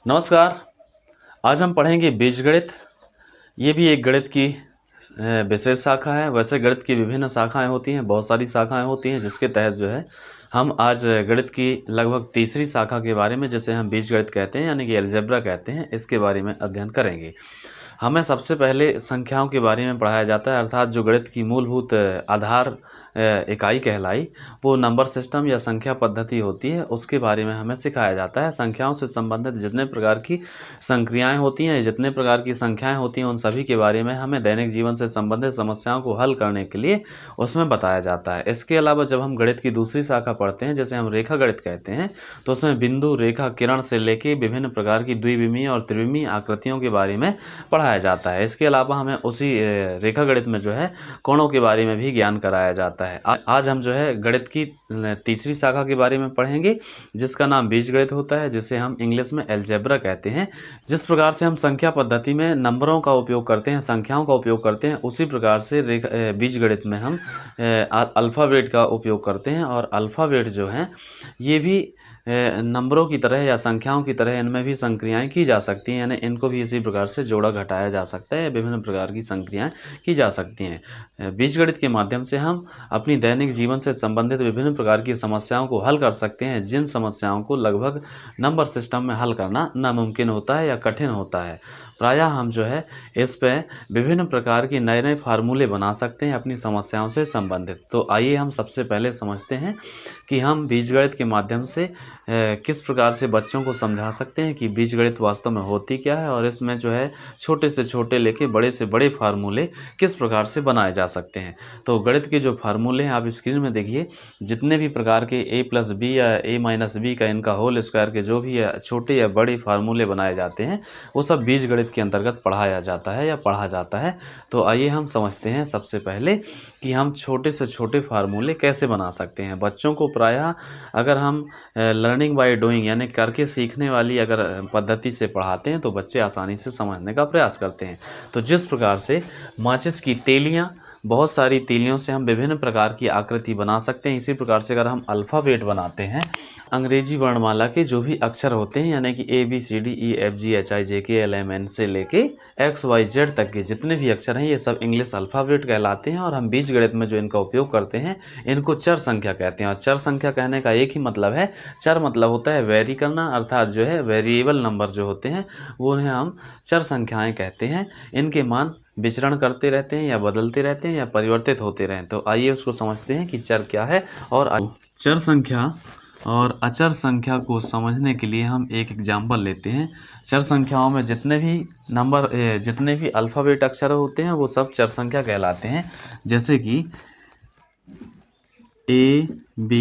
नमस्कार। आज हम पढ़ेंगे बीजगणित। ये भी एक गणित की विशेष शाखा है। वैसे गणित की विभिन्न शाखाएं होती हैं, बहुत सारी शाखाएं होती हैं, जिसके तहत जो है हम आज गणित की लगभग तीसरी शाखा के बारे में, जिसे हम बीजगणित कहते हैं यानी कि अलजेब्रा कहते हैं, इसके बारे में अध्ययन करेंगे। हमें सबसे पहले संख्याओं के बारे में पढ़ाया जाता है, अर्थात जो गणित की मूलभूत आधार इकाई कहलाई, वो नंबर सिस्टम या संख्या पद्धति होती है, उसके बारे में हमें सिखाया जाता है। संख्याओं से संबंधित जितने प्रकार की संक्रियाएं होती हैं, जितने प्रकार की संख्याएं होती हैं, उन सभी के बारे में हमें दैनिक जीवन से संबंधित समस्याओं को हल करने के लिए उसमें बताया जाता है। इसके अलावा जब हम गणित की दूसरी शाखा पढ़ते हैं, जैसे हम रेखा गणित कहते हैं, तो उसमें बिंदु, रेखा, किरण से लेके विभिन्न प्रकार की द्विविमीय और त्रिविमीय आकृतियों के बारे में पढ़ाया जाता है। इसके अलावा हमें उसी रेखा गणित में जो है कोणों के बारे में भी ज्ञान कराया जाता है। आज हम जो है गणित की तीसरी शाखा के बारे में पढ़ेंगे, जिसका नाम बीजगणित होता है, जिसे हम इंग्लिश में अलजेब्रा कहते हैं। जिस प्रकार से हम संख्या पद्धति में नंबरों का उपयोग करते हैं, संख्याओं का उपयोग करते हैं, उसी प्रकार से बीजगणित में हम अल्फ़ाबेट का उपयोग करते हैं। और अल्फ़ाबेट जो हैं ये भी नंबरों की तरह या संख्याओं की तरह इनमें भी संक्रियाएं की जा सकती हैं, यानी इनको भी इसी प्रकार से जोड़ा घटाया जा सकता है। विभिन्न प्रकार की संक्रियाएं की जा सकती हैं। बीजगणित के माध्यम से हम अपनी दैनिक जीवन से संबंधित विभिन्न प्रकार की समस्याओं को हल कर सकते हैं, जिन समस्याओं को लगभग नंबर सिस्टम में हल करना नामुमकिन होता है या कठिन होता है। प्रायः हम जो है इस पे विभिन्न प्रकार की नए नए फार्मूले बना सकते हैं अपनी समस्याओं से संबंधित। तो आइए हम सबसे पहले समझते हैं कि हम बीजगणित के माध्यम से किस प्रकार से बच्चों को समझा सकते हैं कि बीजगणित वास्तव में होती क्या है, और इसमें जो है छोटे से छोटे लेके बड़े से बड़े फार्मूले किस प्रकार से बनाए जा सकते हैं। तो गणित के जो फार्मूले हैं आप स्क्रीन में देखिए, जितने भी प्रकार के a+b या a-b का इनका होल स्क्वायर के जो भी छोटे या बड़े फार्मूले बनाए जाते हैं, वो सब बीजगणित के अंतर्गत पढ़ाया जाता है या पढ़ा जाता है। तो आइए हम समझते हैं सबसे पहले कि हम छोटे से छोटे फार्मूले कैसे बना सकते हैं। बच्चों को प्रायः अगर हम लर्निंग बाय डूइंग यानी करके सीखने वाली अगर पद्धति से पढ़ाते हैं, तो बच्चे आसानी से समझने का प्रयास करते हैं। तो जिस प्रकार से माचिस की तीलियाँ, बहुत सारी तीलियों से हम विभिन्न प्रकार की आकृति बना सकते हैं, इसी प्रकार से अगर हम अल्फ़ाबेट बनाते हैं, अंग्रेजी वर्णमाला के जो भी अक्षर होते हैं, यानी कि ABCDEFGHIJKLMN से लेके XYZ तक के जितने भी अक्षर हैं, ये सब इंग्लिश अल्फ़ाबेट कहलाते हैं। और हम बीजगणित में जो इनका उपयोग करते हैं, इनको चर संख्या कहते हैं। और चर संख्या कहने का एक ही मतलब है, चर मतलब होता है वेरी करना, अर्थात जो है वेरिएबल नंबर जो होते हैं वो उन्हें हम चर संख्याएँ कहते हैं। इनके मान विचरण करते रहते हैं या बदलते रहते हैं या परिवर्तित होते रहें। तो आइए उसको समझते हैं कि चर क्या है। और चर संख्या और अचर संख्या को समझने के लिए हम एक एग्जाम्पल लेते हैं। चर संख्याओं में जितने भी अल्फ़ाबेट अक्षर होते हैं, वो सब चर संख्या कहलाते हैं। जैसे कि A, B,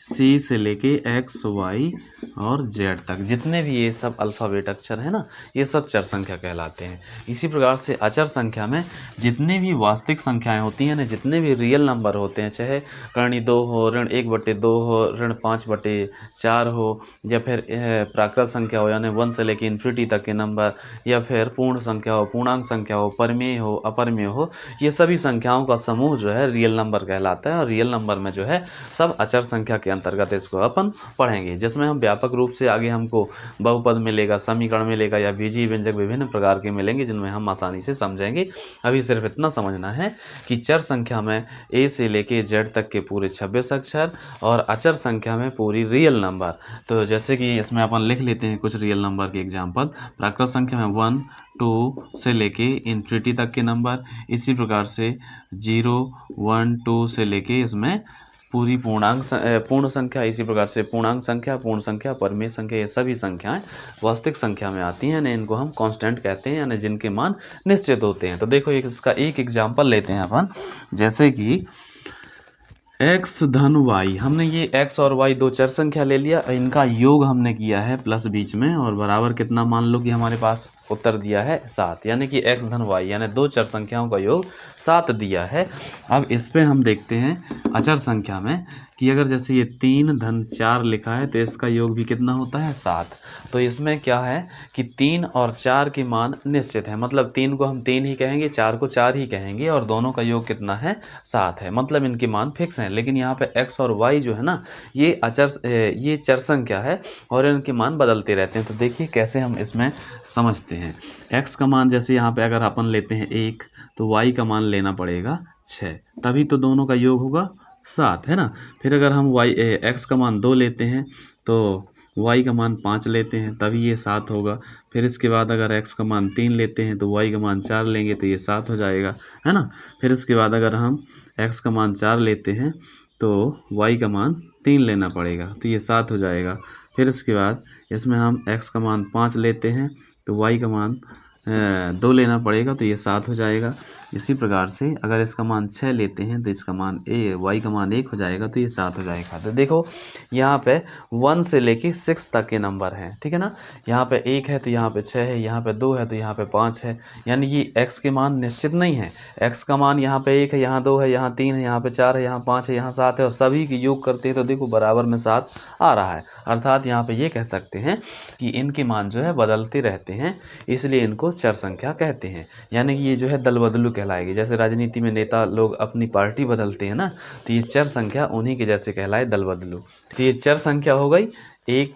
C से लेके X, Y और Z तक जितने भी ये सब अल्फ़ाबेट अक्षर हैं ना, ये सब चर संख्या कहलाते हैं। इसी प्रकार से अचर संख्या में जितनी भी वास्तविक संख्याएं होती हैं ना, जितने भी रियल नंबर होते हैं, चाहे करणी 2 हो, ऋण 1/2 हो, ऋण 5/4 हो, या फिर प्राकृत संख्या हो यानी 1 से लेके इन्फिनिटी तक के नंबर, या फिर पूर्ण संख्या हो, पूर्णांक संख्या हो, परिमेय हो, अपरिमेय हो, ये सभी संख्याओं का समूह जो है रियल नंबर कहलाता है। और रियल नंबर में जो है सब अचर संख्या के अंतर्गत इसको अपन पढ़ेंगे, जिसमें हम व्यापक रूप से आगे हमको बहुपद मिलेगा, समीकरण मिलेगा या बीजीय व्यंजक विभिन्न प्रकार के मिलेंगे, जिनमें हम आसानी से समझेंगे। अभी सिर्फ इतना समझना है कि चर संख्या में A से लेके Z तक के पूरे 26 अक्षर, और अचर संख्या में पूरी रियल नंबर। तो जैसे कि इसमें अपन लिख लेते हैं कुछ रियल नंबर के एग्जाम्पल। प्राकृत संख्या में 1, 2 से लेके इन्फिनिटी तक के नंबर, इसी प्रकार से 0, 1, 2 से लेके इसमें पूरी पूर्ण संख्या, इसी प्रकार से पूर्णांक संख्या, परिमेय संख्या, ये सभी संख्याएं वास्तविक संख्या में आती हैं, यानी इनको हम कांस्टेंट कहते हैं, यानी जिनके मान निश्चित होते हैं। तो देखो इसका एक एग्जाम्पल लेते हैं अपन। जैसे कि x धन y, हमने ये x और y दो चर संख्या ले लिया, इनका योग हमने किया है प्लस बीच में, और बराबर कितना मान लो कि हमारे पास उत्तर दिया है 7, यानी कि x धन y यानी दो चर संख्याओं का योग 7 दिया है। अब इस पे हम देखते हैं अचर संख्या में कि अगर जैसे ये 3 धन 4 लिखा है तो इसका योग भी कितना होता है 7। तो इसमें क्या है कि 3 और 4 की मान निश्चित है, मतलब 3 को हम 3 ही कहेंगे, 4 को 4 ही कहेंगे और दोनों का योग कितना है 7 है, मतलब इनकी मान फिक्स है। लेकिन यहाँ पे x और y जो है ना ये चर संख्या है और इनके मान बदलते रहते हैं। तो देखिए कैसे हम इसमें समझते हैं। x का मान जैसे यहाँ पे अगर अपन लेते हैं 1 तो y का मान लेना पड़ेगा 6, तभी तो दोनों का योग होगा 7, है ना। फिर अगर हम x का मान 2 लेते हैं तो y का मान 5 लेते हैं तभी ये 7 होगा। फिर इसके बाद अगर x का मान 3 लेते हैं तो y का मान 4 लेंगे तो ये 7 हो जाएगा, है ना। फिर इसके बाद अगर हम x का मान 4 लेते हैं तो y का मान 3 लेना पड़ेगा तो ये 7 हो जाएगा। फिर इसके बाद इसमें हम x का मान 5 लेते हैं तो y का मान 2 लेना पड़ेगा तो ये 7 हो जाएगा। इसी प्रकार से अगर इसका मान 6 लेते हैं तो इसका मान y का मान 1 हो जाएगा तो ये 7 हो जाएगा। तो देखो यहाँ पे 1 से लेके 6 तक के नंबर हैं, ठीक है ना। यहाँ पे 1 है तो यहाँ पे 6 है, यहाँ पे 2 है तो यहाँ पे 5 है, यानी कि x के मान निश्चित नहीं है। x का मान यहाँ पे 1 है, यहाँ 2 है, यहाँ 3 है, यहाँ पे 4 है, यहाँ 5 है, यहाँ 7 है और सभी के योग करते हैं तो देखो बराबर में 7 आ रहा है। अर्थात यहाँ पे ये कह सकते हैं कि इनके मान जो है बदलते रहते हैं, इसलिए इनको चर संख्या कहते हैं। यानी कि ये जो है दल बदलू कहलाएगी। जैसे राजनीति में नेता लोग अपनी पार्टी बदलते हैं ना, तो ये चर संख्या उन्हीं के जैसे कहलाए, दल बदलू। तो ये चर संख्या हो गई 1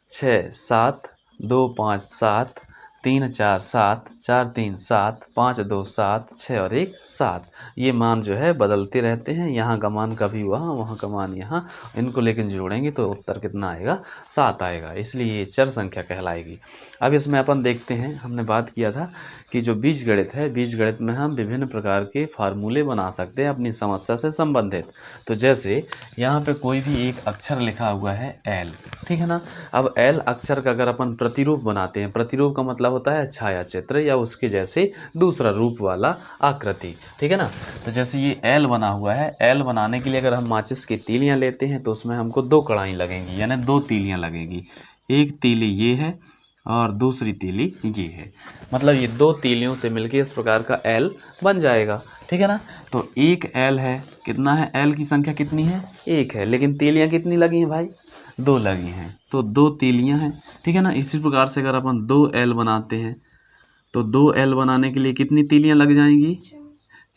6 7 2 5 7 3 4 7 4 3 7 5 2 7 6 और 1 7। ये मान जो है बदलते रहते हैं, यहाँ का मान कभी वहाँ का मान यहाँ, इनको लेकिन जोड़ेंगे तो उत्तर कितना आएगा 7 आएगा, इसलिए ये चर संख्या कहलाएगी। अब इसमें अपन देखते हैं, हमने बात किया था कि जो बीजगणित है, बीजगणित में हम विभिन्न प्रकार के फार्मूले बना सकते हैं अपनी समस्या से संबंधित। तो जैसे यहाँ पे कोई भी एक अक्षर लिखा हुआ है L, ठीक है ना। अब L अक्षर का अगर अपन प्रतिरूप बनाते हैं, प्रतिरूप का मतलब होता है छाया चित्र या उसके जैसे दूसरा रूप वाला आकृति, ठीक है ना। तो जैसे ये L बना हुआ है, L बनाने के लिए अगर हम माचिस की तीलियाँ लेते हैं तो उसमें हमको 2 कढ़ाई लगेंगी, यानी 2 तीलियाँ लगेंगी। एक तीली ये है और दूसरी तीली ये है, मतलब ये 2 तीलियों से मिलके इस प्रकार का L बन जाएगा, ठीक है ना। तो एक L है, कितना है, L की संख्या कितनी है 1 है, लेकिन तीलियाँ कितनी लगी हैं भाई 2 लगी हैं, तो 2 तीलियाँ हैं, ठीक है ना। इसी प्रकार से अगर अपन 2L बनाते हैं तो 2L बनाने के लिए कितनी तीलियाँ लग जाएंगी,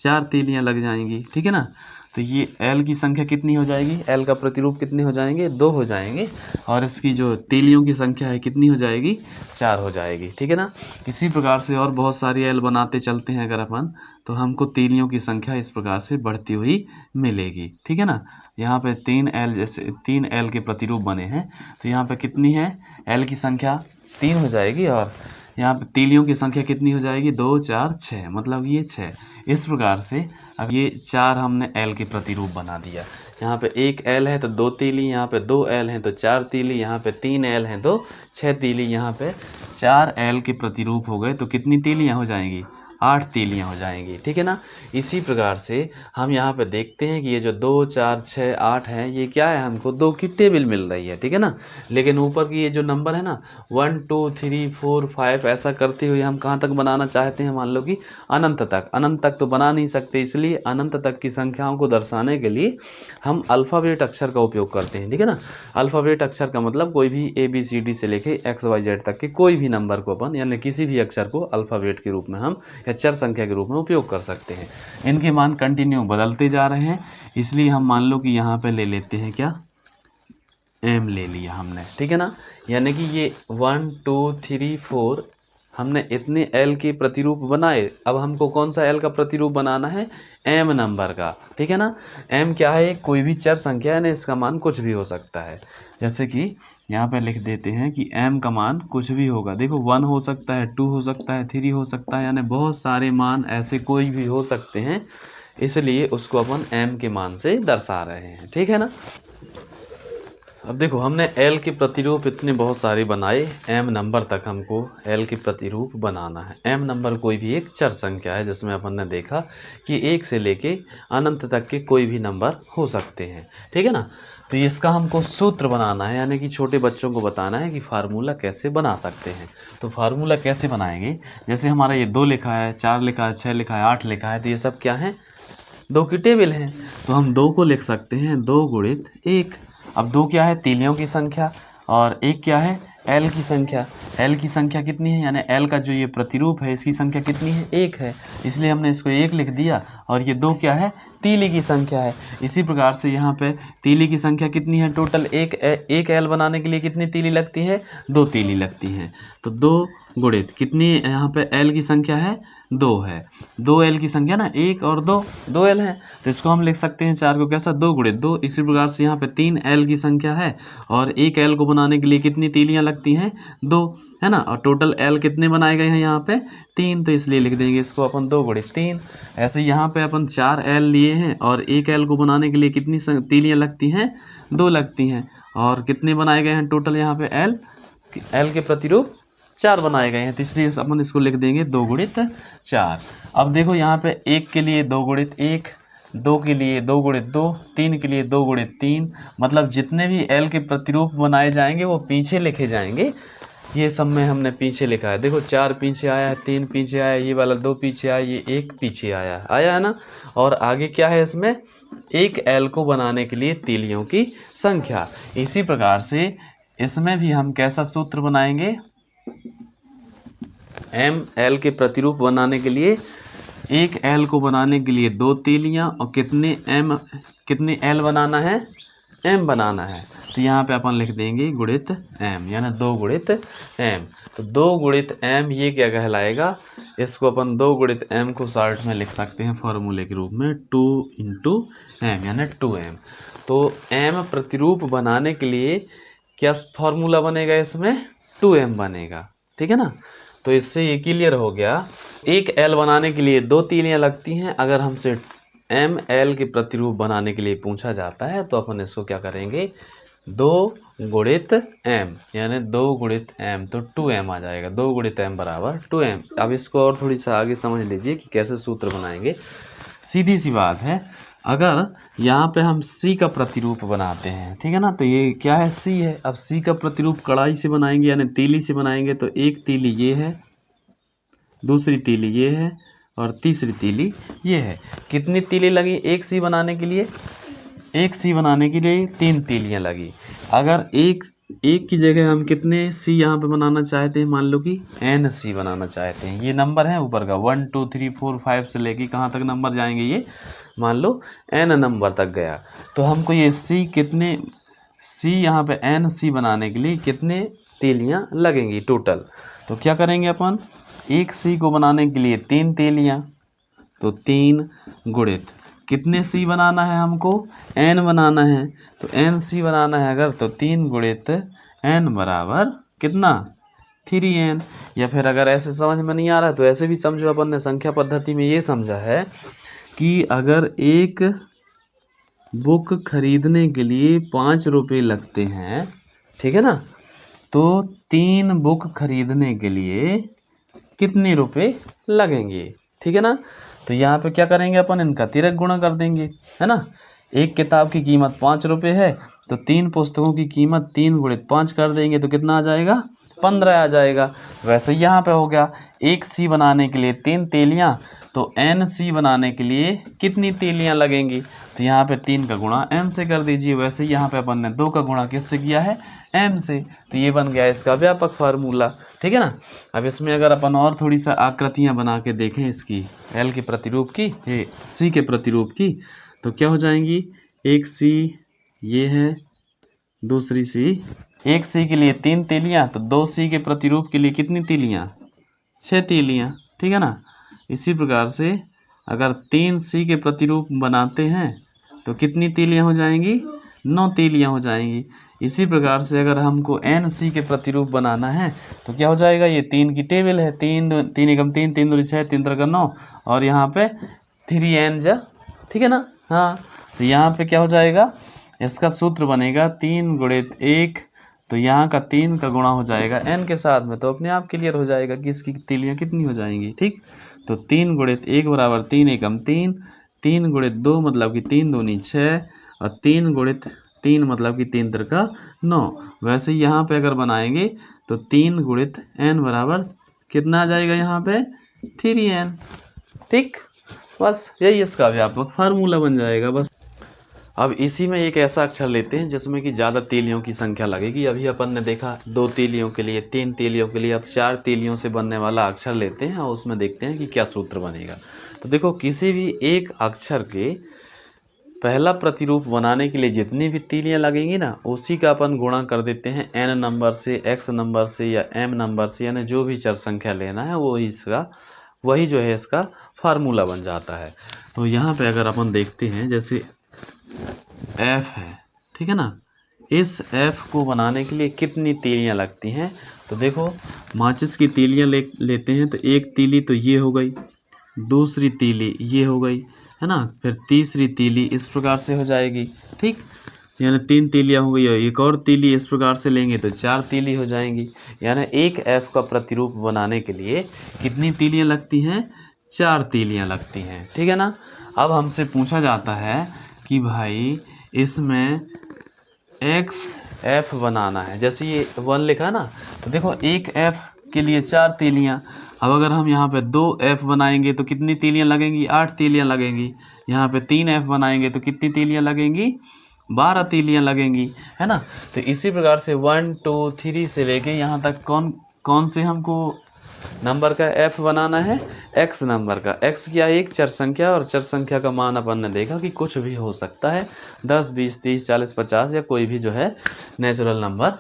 4 तीलियाँ लग जाएंगी, ठीक है ना। तो ये L की संख्या कितनी हो जाएगी, L का प्रतिरूप कितने हो जाएंगे 2 हो जाएंगे, और इसकी जो तीलियों की संख्या है कितनी हो जाएगी 4 हो जाएगी, ठीक है ना। इसी प्रकार से और बहुत सारी L बनाते चलते हैं अगर अपन, तो हमको तीलियों की संख्या इस प्रकार से बढ़ती हुई मिलेगी, ठीक है ना। यहाँ पे 3L, जैसे 3L के प्रतिरूप बने हैं तो यहाँ पे कितनी है L की संख्या 3 हो जाएगी, और यहाँ पे तीलियों की संख्या कितनी हो जाएगी 2 4 6, मतलब ये 6। इस प्रकार से अब ये 4 हमने L के प्रतिरूप बना दिया। यहाँ पे 1 L है तो 2 तीली, यहाँ पे 2 L हैं तो 4 तीली, यहाँ पे 3 L हैं तो 6 तीली, यहाँ पे 4 L के प्रतिरूप हो गए तो कितनी तीलियाँ हो जाएंगी 8 तीलियाँ हो जाएंगी, ठीक है ना। इसी प्रकार से हम यहाँ पे देखते हैं कि ये जो 2 4 6 8 है ये क्या है, हमको 2 की टेबल मिल रही है, ठीक है ना। लेकिन ऊपर की ये जो नंबर है ना 1 2 3 4 5 ऐसा करते हुए हम कहाँ तक बनाना चाहते हैं, मान लो कि अनंत तक। अनंत तक तो बना नहीं सकते, इसलिए अनंत तक की संख्याओं को दर्शाने के लिए हम अल्फ़ाबेट अक्षर का उपयोग करते हैं, ठीक है ना। अल्फ़ाबेट अक्षर का मतलब कोई भी ABCD से लेके XYZ तक के कोई भी नंबर को अपन, यानी किसी भी अक्षर को अल्फ़ाबेट के रूप में हम या चर संख्या के रूप में उपयोग कर सकते हैं। इनके मान कंटिन्यू बदलते जा रहे हैं, इसलिए हम मान लो कि यहाँ पे ले लेते हैं क्या M ले लिया हमने, ठीक है ना। यानी कि ये 1 2 3 4 हमने इतने L के प्रतिरूप बनाए। अब हमको कौन सा L का प्रतिरूप बनाना है, M नंबर का, ठीक है ना। M क्या है, कोई भी चर संख्या है ना, इसका मान कुछ भी हो सकता है। जैसे कि यहाँ पे लिख देते हैं कि M का मान कुछ भी होगा। देखो 1 हो सकता है, 2 हो सकता है, 3 हो सकता है, यानी बहुत सारे मान ऐसे कोई भी हो सकते हैं, इसलिए उसको अपन M के मान से दर्शा रहे हैं, ठीक है ना। अब देखो हमने L के प्रतिरूप इतने बहुत सारे बनाए, M नंबर तक हमको L के प्रतिरूप बनाना है। M नंबर कोई भी एक चर संख्या है, जिसमें अपन ने देखा कि 1 से लेके अनंत तक के कोई भी नंबर हो सकते हैं, ठीक है ना। तो इसका हमको सूत्र बनाना है, यानी कि छोटे बच्चों को बताना है कि फार्मूला कैसे बना सकते हैं। तो फार्मूला कैसे बनाएंगे, जैसे हमारा ये 2 लिखा है, 4 लिखा है, 6 लिखा है, 8 लिखा है, तो ये सब क्या है, 2 की टेबल है। तो हम 2 को लिख सकते हैं 2 गुणित 1। अब 2 क्या है, तीलियों की संख्या, और 1 क्या है, एल की संख्या। एल की संख्या कितनी है, यानी एल का जो ये प्रतिरूप है इसकी संख्या कितनी है, 1 है, इसलिए हमने इसको 1 लिख दिया। और ये 2 क्या है, तीली की संख्या है। इसी प्रकार से यहाँ पे तीली की संख्या कितनी है, टोटल एक एल बनाने के लिए कितनी तीली लगती है, 2 तीली लगती हैं। तो 2 गुणित कितनी, यहाँ पे एल की संख्या है 2 है, 2 एल की संख्या ना, 1 और 2, 2 एल है, तो इसको हम लिख सकते हैं 4 को कैसा, 2 गुणित 2। इसी प्रकार से यहाँ पे 3 एल की संख्या है, और 1 एल को बनाने के लिए कितनी तीलियाँ लगती हैं, 2, है ना, और टोटल एल कितने बनाए गए हैं यहाँ पे, 3, तो इसलिए लिख देंगे इसको अपन 2 गुणित 3। ऐसे यहाँ पे अपन 4 एल लिए हैं, और 1 एल को बनाने के लिए कितनी तीलियाँ लगती हैं, 2 लगती हैं, और कितने बनाए गए हैं टोटल यहाँ पे एल के प्रतिरूप 4 बनाए गए हैं, तो इसलिए अपन इसको लिख देंगे 2 गुणित 4। अब देखो यहाँ पे 1 के लिए 2 गुणित 1, 2 के लिए 2 गुणित 2, 3 के लिए 2 गुणित 3, मतलब जितने भी एल के प्रतिरूप बनाए जाएंगे वो पीछे लिखे जाएंगे। ये सब में हमने पीछे लिखा है, देखो 4 पीछे आया है, 3 पीछे आया, ये वाला 2 पीछे आया, ये 1 पीछे आया है ना। और आगे क्या है इसमें, 1 एल को बनाने के लिए तीलियों की संख्या। इसी प्रकार से इसमें भी हम कैसा सूत्र बनाएंगे, एम एल के प्रतिरूप बनाने के लिए 1 एल को बनाने के लिए 2 तीलियाँ, और कितने एल बनाना है, एम बनाना है। तो यहाँ पे अपन लिख देंगे गुणित एम, यानी 2 गुणित एम। तो 2 गुणित एम ये क्या कहलाएगा, इसको अपन 2 गुणित एम को शॉर्ट में लिख सकते हैं फॉर्मूले के रूप में 2 इंटू एम, यानी 2m। तो एम प्रतिरूप बनाने के लिए क्या फॉर्मूला बनेगा, इसमें 2m बनेगा, ठीक है ना। तो इससे ये क्लियर हो गया, 1 एल बनाने के लिए 2 तीलियाँ लगती हैं। अगर हमसे एम एल के प्रतिरूप बनाने के लिए पूछा जाता है तो अपन इसको क्या करेंगे, 2 गुणित एम, यानी 2 गुणित एम, तो 2m आ जाएगा, 2 गुणित एम बराबर 2m। अब इसको और थोड़ी सा आगे समझ लीजिए कि कैसे सूत्र बनाएंगे। सीधी सी बात है, अगर यहाँ पे हम C का प्रतिरूप बनाते हैं, ठीक है ना, तो ये क्या है, C है। अब C का प्रतिरूप कड़ाई से बनाएंगे, यानी तीली से बनाएंगे, तो एक तीली ये है, दूसरी तीली ये है, और तीसरी तीली ये है। कितनी तीली लगी एक C बनाने के लिए, एक C बनाने के लिए 3 तीलियाँ लगी। अगर एक की जगह हम कितने C यहाँ पे बनाना चाहते हैं, मान लो कि NC बनाना चाहते हैं, ये नंबर है ऊपर का 1 2 3 4 5 से लेके कहाँ तक नंबर जाएंगे, ये मान लो N नंबर तक गया। तो हमको ये C यहाँ पे NC बनाने के लिए कितने तीलियाँ लगेंगी टोटल। तो क्या करेंगे अपन, एक C को बनाने के लिए 3 तीलियाँ, तो 3 गुणित कितने C बनाना है हमको, N बनाना है, तो NC बनाना है अगर, तो 3 गुणित N बराबर कितना, 3n। या फिर अगर ऐसे समझ में नहीं आ रहा तो ऐसे भी समझो, अपन ने संख्या पद्धति में ये समझा है कि अगर एक बुक खरीदने के लिए 5 रुपये लगते हैं, ठीक है ना, तो 3 बुक खरीदने के लिए कितने रुपए लगेंगे, ठीक है ना। तो यहाँ पे क्या करेंगे अपन, इनका तिरक गुणा कर देंगे, है ना। एक किताब की कीमत 5 रुपये है, तो 3 पुस्तकों की कीमत 3 गुणित 5 कर देंगे, तो कितना आ जाएगा, 15 आ जाएगा। वैसे यहाँ पे हो गया, एक C बनाने के लिए 3 तीलियाँ, तो NC बनाने के लिए कितनी तीलियाँ लगेंगी, तो यहाँ पे 3 का गुणा N से कर दीजिए। वैसे यहाँ पे अपन ने 2 का गुणा किससे किया है, M से, तो ये बन गया इसका व्यापक फार्मूला, ठीक है ना। अब इसमें अगर अपन और थोड़ी सा आकृतियाँ बना के देखें इसकी, L के प्रतिरूप की, ये C के प्रतिरूप की, तो क्या हो जाएंगी, एक C ये है, दूसरी C, एक C के लिए 3 तीलियाँ, तो 2 C के प्रतिरूप के लिए कितनी तीलियाँ, 6 तीलियाँ, ठीक है ना। इसी प्रकार से अगर 3 C के प्रतिरूप बनाते हैं तो कितनी तीलियाँ हो जाएंगी, 9 तीलियाँ हो जाएंगी। इसी प्रकार से अगर हमको NC के प्रतिरूप बनाना है तो क्या हो जाएगा, ये 3 की टेबल है, 3 एकम 3, 3 दूनी 6, 3 त्रिका 9, और यहाँ पे 3n जा, ठीक है ना। हाँ, तो यहाँ पे क्या हो जाएगा, इसका सूत्र बनेगा 3 गुणित 1, तो यहाँ का 3 का गुणा हो जाएगा n के साथ में, तो अपने आप क्लियर हो जाएगा कि इसकी तीलियाँ कितनी हो जाएंगी, ठीक। तो 3 गुणित 1 बराबर 3 एकम 3, 3 गुणित 2 मतलब कि 3 दूनी 6, और 3 गुणित 3 मतलब कि 3 त्रिका 9। वैसे ही यहाँ पे अगर बनाएंगे तो 3 गुणित n बराबर कितना आ जाएगा यहाँ पे 3n। ठीक, बस यही इसका व्यापक फार्मूला बन जाएगा बस। अब इसी में एक ऐसा अक्षर लेते हैं जिसमें कि ज़्यादा तीलियों की संख्या लगेगी। अभी अपन ने देखा 2 तीलियों के लिए, 3 तीलियों के लिए, अब 4 तीलियों से बनने वाला अक्षर लेते हैं और उसमें देखते हैं कि क्या सूत्र बनेगा। तो देखो, किसी भी एक अक्षर के पहला प्रतिरूप बनाने के लिए जितनी भी तीलियां लगेंगी ना, उसी का अपन गुणा कर देते हैं n नंबर से, x नंबर से या m नंबर से, यानी जो भी चर संख्या लेना है वही जो है इसका फार्मूला बन जाता है। तो यहाँ पे अगर अपन देखते हैं, जैसे f है, ठीक है ना, इस f को बनाने के लिए कितनी तीलियां लगती हैं। तो देखो, माचिस की तीलियां लेते हैं तो एक तीली तो ये हो गई, दूसरी तीली ये हो गई, है ना, फिर तीसरी तीली इस प्रकार से हो जाएगी। ठीक, यानी 3 तीलियां हो गई, और एक और तीली इस प्रकार से लेंगे तो 4 तीली हो जाएंगी। यानी एक f का प्रतिरूप बनाने के लिए कितनी तीलियां लगती हैं, 4 तीलियां लगती हैं। ठीक है ना। अब हमसे पूछा जाता है कि भाई इसमें f बनाना है, जैसे ये 1 लिखा है ना, तो देखो एक f के लिए 4 तीलियां। अब अगर हम यहाँ पे 2f बनाएंगे तो कितनी तीलियां लगेंगी, 8 तीलियां लगेंगी। यहाँ पे 3f बनाएंगे तो कितनी तीलियां लगेंगी, 12 तीलियां लगेंगी, है ना। तो इसी प्रकार से 1 2 3 से लेके यहाँ तक कौन कौन से हमको नंबर का f बनाना है, x नंबर का। x क्या, एक चर संख्या, और चर संख्या का मान अपन ने देखा कि कुछ भी हो सकता है, 10 20 30 40 50, या कोई भी जो है नेचुरल नंबर,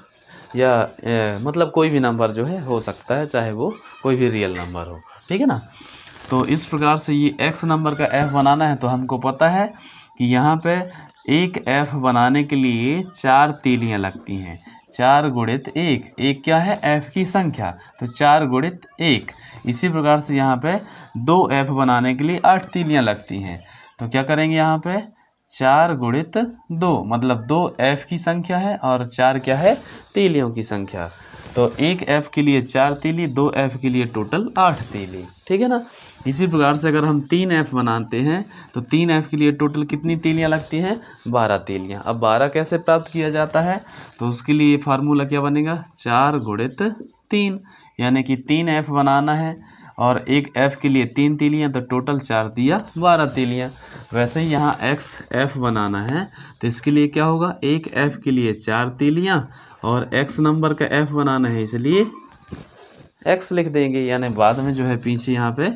या मतलब कोई भी नंबर जो है हो सकता है, चाहे वो कोई भी रियल नंबर हो। ठीक है ना। तो इस प्रकार से ये x नंबर का f बनाना है, तो हमको पता है कि यहाँ पे एक f बनाने के लिए 4 तीलियां लगती हैं। 4 गुणित 1, एक क्या है, f की संख्या, तो 4 गुणित 1। इसी प्रकार से यहाँ पे 2f बनाने के लिए 8 तीलियां लगती हैं। तो क्या करेंगे यहाँ पे, 4 गुणित 2, मतलब 2f की संख्या है और 4 क्या है, तीलियों की संख्या। तो एक f के लिए 4 तीली, 2f के लिए टोटल 8 तीली। ठीक है ना। इसी प्रकार से अगर हम 3f बनाते हैं तो 3f के लिए टोटल कितनी तीलियां लगती हैं, 12 तीलियां। अब 12 कैसे प्राप्त किया जाता है, तो उसके लिए फार्मूला क्या बनेगा, 4 गुणित 3, यानी कि 3f बनाना है और एक f के लिए 3 तीलियां, तो टोटल 4 दिया 12 तीलियां। वैसे ही यहाँ f बनाना है, तो इसके लिए क्या होगा, एक f के लिए 4 तीलियां, और x नंबर का f बनाना है, इसलिए x लिख देंगे। यानी बाद में जो है पीछे यहाँ पे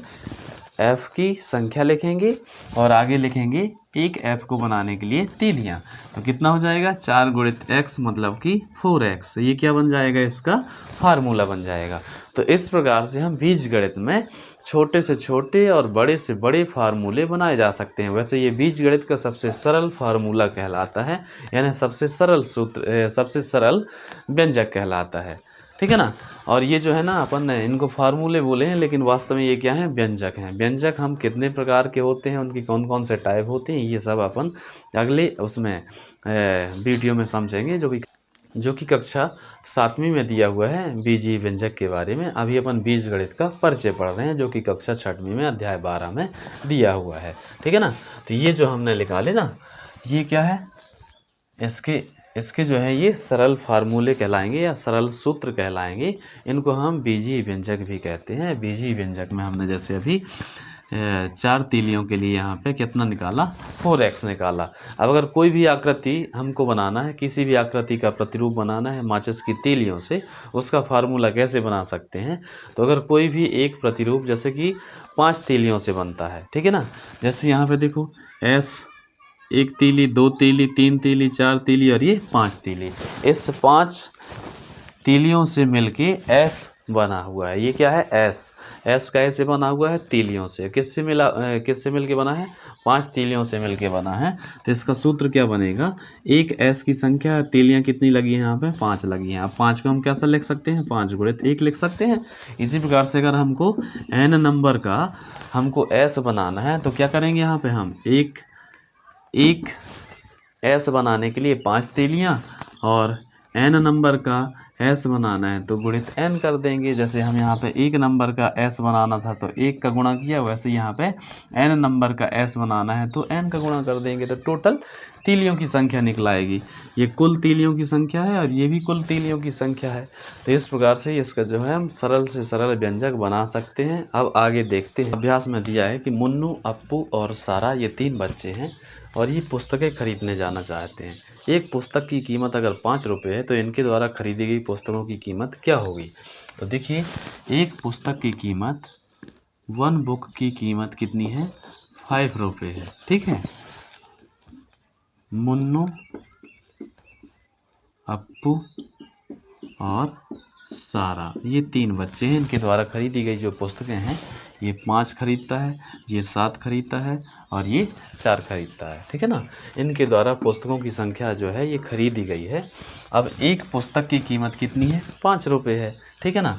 f की संख्या लिखेंगे और आगे लिखेंगे एक f को बनाने के लिए तीलियां। तो कितना हो जाएगा, 4 गुणित x मतलब कि 4x। ये क्या बन जाएगा, इसका फार्मूला बन जाएगा। तो इस प्रकार से हम बीजगणित में छोटे से छोटे और बड़े से बड़े फार्मूले बनाए जा सकते हैं। वैसे ये बीजगणित का सबसे सरल फार्मूला कहलाता है, यानी सबसे सरल सूत्र, सबसे सरल व्यंजक कहलाता है। ठीक है ना। और ये जो है ना, अपन ने इनको फार्मूले बोले हैं, लेकिन वास्तव में ये क्या है, व्यंजक हैं। व्यंजक हम कितने प्रकार के होते हैं, उनकी कौन कौन से टाइप होते हैं, ये सब अपन अगले उसमें वीडियो में समझेंगे, जो कि कक्षा 7वीं में दिया हुआ है बीजीय व्यंजक के बारे में। अभी अपन बीजगणित का परिचय पढ़ रहे हैं, जो कि कक्षा 6वीं में अध्याय 12 में दिया हुआ है। ठीक है ना। तो ये जो हमने निकाले ना, ये क्या है, इसके जो है ये सरल फार्मूले कहलाएंगे या सरल सूत्र कहलाएंगे। इनको हम बीजीय व्यंजक भी कहते हैं। बीजीय व्यंजक में हमने जैसे अभी 4 तीलियों के लिए यहाँ पे कितना निकाला, 4x निकाला। अब अगर कोई भी आकृति हमको बनाना है, किसी भी आकृति का प्रतिरूप बनाना है माचिस की तीलियों से, उसका फार्मूला कैसे बना सकते हैं। तो अगर कोई भी एक प्रतिरूप जैसे कि 5 तीलियों से बनता है, ठीक है ना, जैसे यहाँ पे देखो s, 1 तीली, 2 तीली, 3 तीली, 4 तीली और ये 5 तीली। इस 5 तीलियों से मिलके s बना हुआ है। ये क्या है, s कैसे बना हुआ है, तीलियों से। किससे मिलके बना है, 5 तीलियों से मिलके बना है। तो इसका सूत्र क्या बनेगा, एक s की संख्या, तीलियां कितनी लगी हैं यहाँ पे, 5 लगी हैं। अब 5 को हम कैसा लिख सकते हैं, 5 गुणित 1 लिख सकते हैं। इसी प्रकार से अगर हमको n नंबर का हमको s बनाना है, तो क्या करेंगे, यहाँ पे हम एक s बनाने के लिए 5 तीलियां और n नंबर का एस बनाना है तो गुणित एन कर देंगे। जैसे हम यहाँ पे एक नंबर का एस बनाना था तो एक का गुणा किया, वैसे यहाँ पे एन नंबर का एस बनाना है तो एन का गुणा कर देंगे तो टोटल तीलियों की संख्या निकल आएगी। ये कुल तीलियों की संख्या है और ये भी कुल तीलियों की संख्या है। तो इस प्रकार से इसका जो है हम सरल से सरल व्यंजक बना सकते हैं। अब आगे देखते हैं। अभ्यास में दिया है कि मुन्नू, अप्पू और सारा ये 3 बच्चे हैं और ये पुस्तकें खरीदने जाना चाहते हैं। एक पुस्तक की कीमत अगर 5 रुपये है तो इनके द्वारा खरीदी गई पुस्तकों की कीमत क्या होगी। तो देखिए, एक पुस्तक की कीमत, 1 बुक की कीमत कितनी है, 5 रुपये है। ठीक है, मुन्नू, अप्पू और सारा ये 3 बच्चे हैं। इनके द्वारा खरीदी गई जो पुस्तकें हैं, ये 5 खरीदता है, ये 7 खरीदता है और ये 4 खरीदता है। ठीक है ना, इनके द्वारा पुस्तकों की संख्या जो है ये खरीदी गई है। अब एक पुस्तक की कीमत कितनी है, 5 रुपये है। ठीक है ना,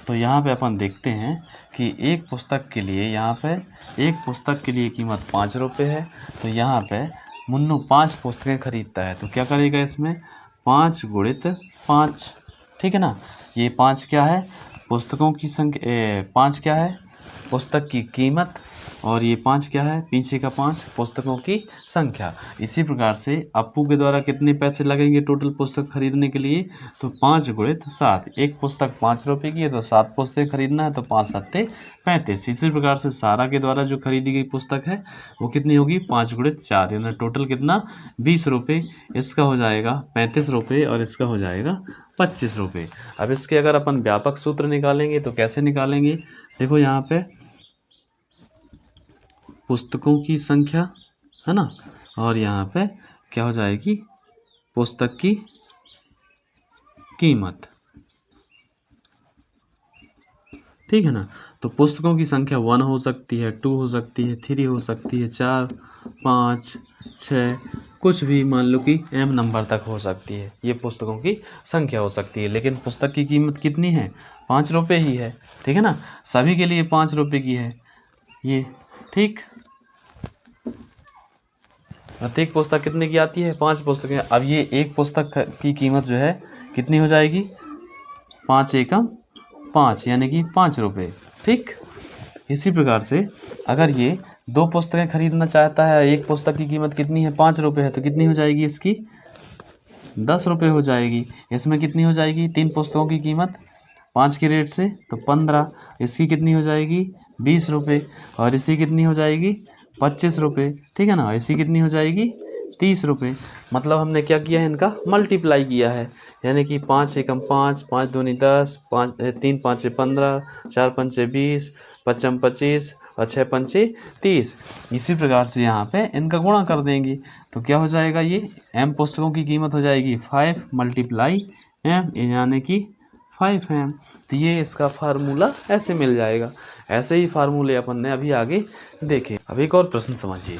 तो यहाँ पे अपन देखते हैं कि एक पुस्तक के लिए, यहाँ पे एक पुस्तक के लिए कीमत 5 रुपये है। तो यहाँ पे मुन्नू 5 पुस्तकें खरीदता है तो क्या करेगा, इसमें 5 गुणित 5। ठीक है ना, ये 5 क्या है, पुस्तकों की संख्या, 5 क्या है, पुस्तक की कीमत, और ये 5 क्या है, पीछे का 5 पुस्तकों की संख्या। इसी प्रकार से अप्पू के द्वारा कितने पैसे लगेंगे टोटल पुस्तक खरीदने के लिए, तो 5 गुणित 7। एक पुस्तक 5 रुपये की है तो 7 पुस्तकें खरीदना है तो 5 सत्ते 35। इसी प्रकार से सारा के द्वारा जो खरीदी गई पुस्तक है वो कितनी होगी, 5 गुणित 4, यानी टोटल कितना, 20 रुपये। इसका हो जाएगा 35 रुपये और इसका हो जाएगा 25 रुपये। अब इसके अगर अपन व्यापक सूत्र निकालेंगे तो कैसे निकालेंगे, देखो यहाँ पे पुस्तकों की संख्या है ना, और यहाँ पे क्या हो जाएगी, पुस्तक की कीमत। ठीक है ना, तो पुस्तकों की संख्या 1 हो सकती है, 2 हो सकती है, 3 हो सकती है, 4, 5, 6, कुछ भी मान लो कि m नंबर तक हो सकती है। ये पुस्तकों की संख्या हो सकती है, लेकिन पुस्तक की कीमत कितनी है, 5 रुपये ही है। ठीक है ना, सभी के लिए 5 रुपये की है ये। ठीक, प्रत्येक पुस्तक कितने की आती है, 5 पुस्तकें। अब ये एक पुस्तक की कीमत जो है कितनी हो जाएगी, 5 एकम 5 यानी कि 5 रुपये। ठीक, इसी प्रकार से अगर ये 2 पुस्तकें खरीदना चाहता है, एक पुस्तक की कीमत कितनी है, 5 रुपये है, तो कितनी हो जाएगी इसकी, 10 रुपये हो जाएगी। इसमें कितनी हो जाएगी, 3 पुस्तकों की कीमत 5 के रेट से तो 15, इसकी कितनी हो जाएगी, 20 रुपये, और इसी कितनी हो जाएगी, 25 रुपये। ठीक है ना, इसी कितनी हो जाएगी, 30 रुपये। मतलब हमने क्या किया है, इनका मल्टीप्लाई किया है, यानी कि 5 एकम 5, 5 दूनी 10, 5 3 5 15, 4 पंचे 20, 5 25 और 6 पंचे 30। इसी प्रकार से यहाँ पे इनका गुणा कर देंगे तो क्या हो जाएगा, ये m पुस्तकों की कीमत हो जाएगी 5 मल्टीप्लाई m, यानी कि 5m। तो ये इसका फार्मूला ऐसे मिल जाएगा। ऐसे ही फार्मूले अपन ने अभी आगे देखे। अब एक और प्रश्न समझिए,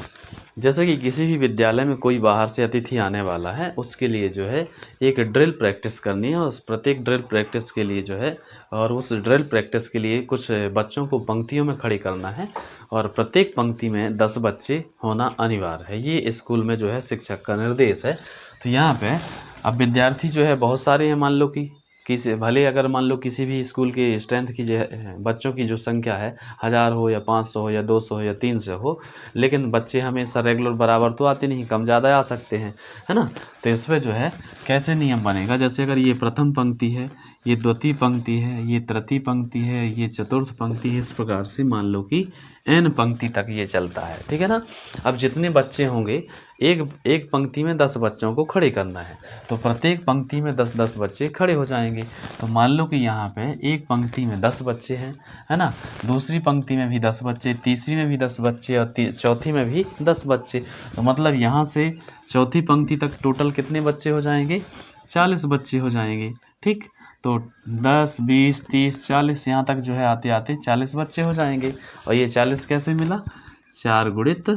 जैसे कि किसी भी विद्यालय में कोई बाहर से अतिथि आने वाला है, उसके लिए जो है एक ड्रिल प्रैक्टिस करनी है। उस प्रत्येक ड्रिल प्रैक्टिस के लिए जो है, और उस ड्रिल प्रैक्टिस के लिए कुछ बच्चों को पंक्तियों में खड़े करना है और प्रत्येक पंक्ति में 10 बच्चे होना अनिवार्य है। ये स्कूल में जो है शिक्षक का निर्देश है। तो यहाँ पे अब विद्यार्थी जो है बहुत सारे हैं, मान लो कि किसी, भले अगर मान लो किसी भी स्कूल की स्ट्रेंथ की जो है, बच्चों की जो संख्या है 1000 हो या 500 हो या 200 हो या 300 हो, लेकिन बच्चे हमेशा रेगुलर बराबर तो आते नहीं, कम ज़्यादा आ सकते हैं, है ना। तो इसमें जो है कैसे नियम बनेगा, जैसे अगर ये प्रथम पंक्ति है, ये द्वितीय पंक्ति है, ये तृतीय पंक्ति है, ये चतुर्थ पंक्ति है, इस प्रकार से मान लो कि n पंक्ति तक ये चलता है। ठीक है ना, अब जितने बच्चे होंगे, एक पंक्ति में 10 बच्चों को खड़े करना है, तो प्रत्येक पंक्ति में 10-10 बच्चे खड़े हो जाएंगे। तो मान लो कि यहाँ पे एक पंक्ति में 10 बच्चे हैं, है ना, दूसरी पंक्ति में भी 10 बच्चे, तीसरी में भी 10 बच्चे और चौथी में भी 10 बच्चे। तो मतलब यहाँ से चौथी पंक्ति तक टोटल कितने बच्चे हो जाएंगे, 40 बच्चे हो जाएंगे। ठीक, तो 10, 20, 30, 40 यहाँ तक जो है आते आते 40 बच्चे हो जाएंगे। और ये 40 कैसे मिला, 4 गुणित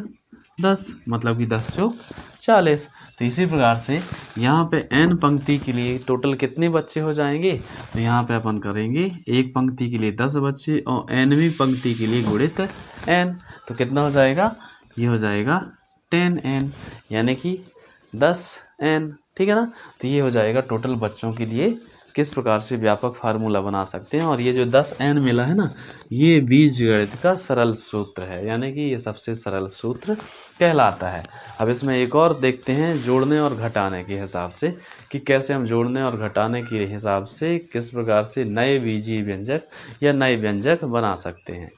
10, मतलब कि 10 चौक 40। तो इसी प्रकार से यहाँ पे n पंक्ति के लिए टोटल कितने बच्चे हो जाएंगे, तो यहाँ पे अपन करेंगे एक पंक्ति के लिए 10 बच्चे और nवीं पंक्ति के लिए गुणित n, तो कितना हो जाएगा, ये हो जाएगा 10n, यानी कि 10n। ठीक है ना, तो ये हो जाएगा टोटल बच्चों के लिए किस प्रकार से व्यापक फार्मूला बना सकते हैं। और ये जो 10n मिला है ना, ये बीजगणित का सरल सूत्र है, यानी कि ये सबसे सरल सूत्र कहलाता है। अब इसमें एक और देखते हैं जोड़ने और घटाने के हिसाब से कि कैसे हम जोड़ने और घटाने के हिसाब से किस प्रकार से नए बीजीय व्यंजक या नए व्यंजक बना सकते हैं।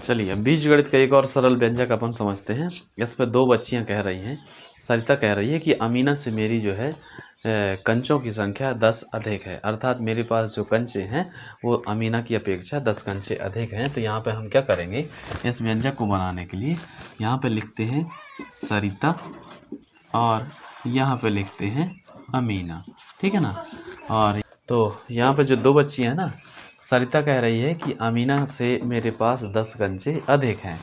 चलिए बीजगणित का एक और सरल व्यंजक अपन समझते हैं। इस पर दो बच्चियां कह रही हैं, सरिता कह रही है कि अमीना से मेरी जो है कंचों की संख्या 10 अधिक है, अर्थात मेरे पास जो कंचे हैं वो अमीना की अपेक्षा 10 कंचे अधिक हैं। तो यहाँ पे हम क्या करेंगे, इस व्यंजक को बनाने के लिए यहाँ पे लिखते हैं सरिता और यहाँ पे लिखते हैं अमीना, ठीक है ना। और तो यहाँ पे जो दो बच्चियाँ हैं ना, सरिता कह रही है कि अमीना से मेरे पास 10 कंचे अधिक हैं।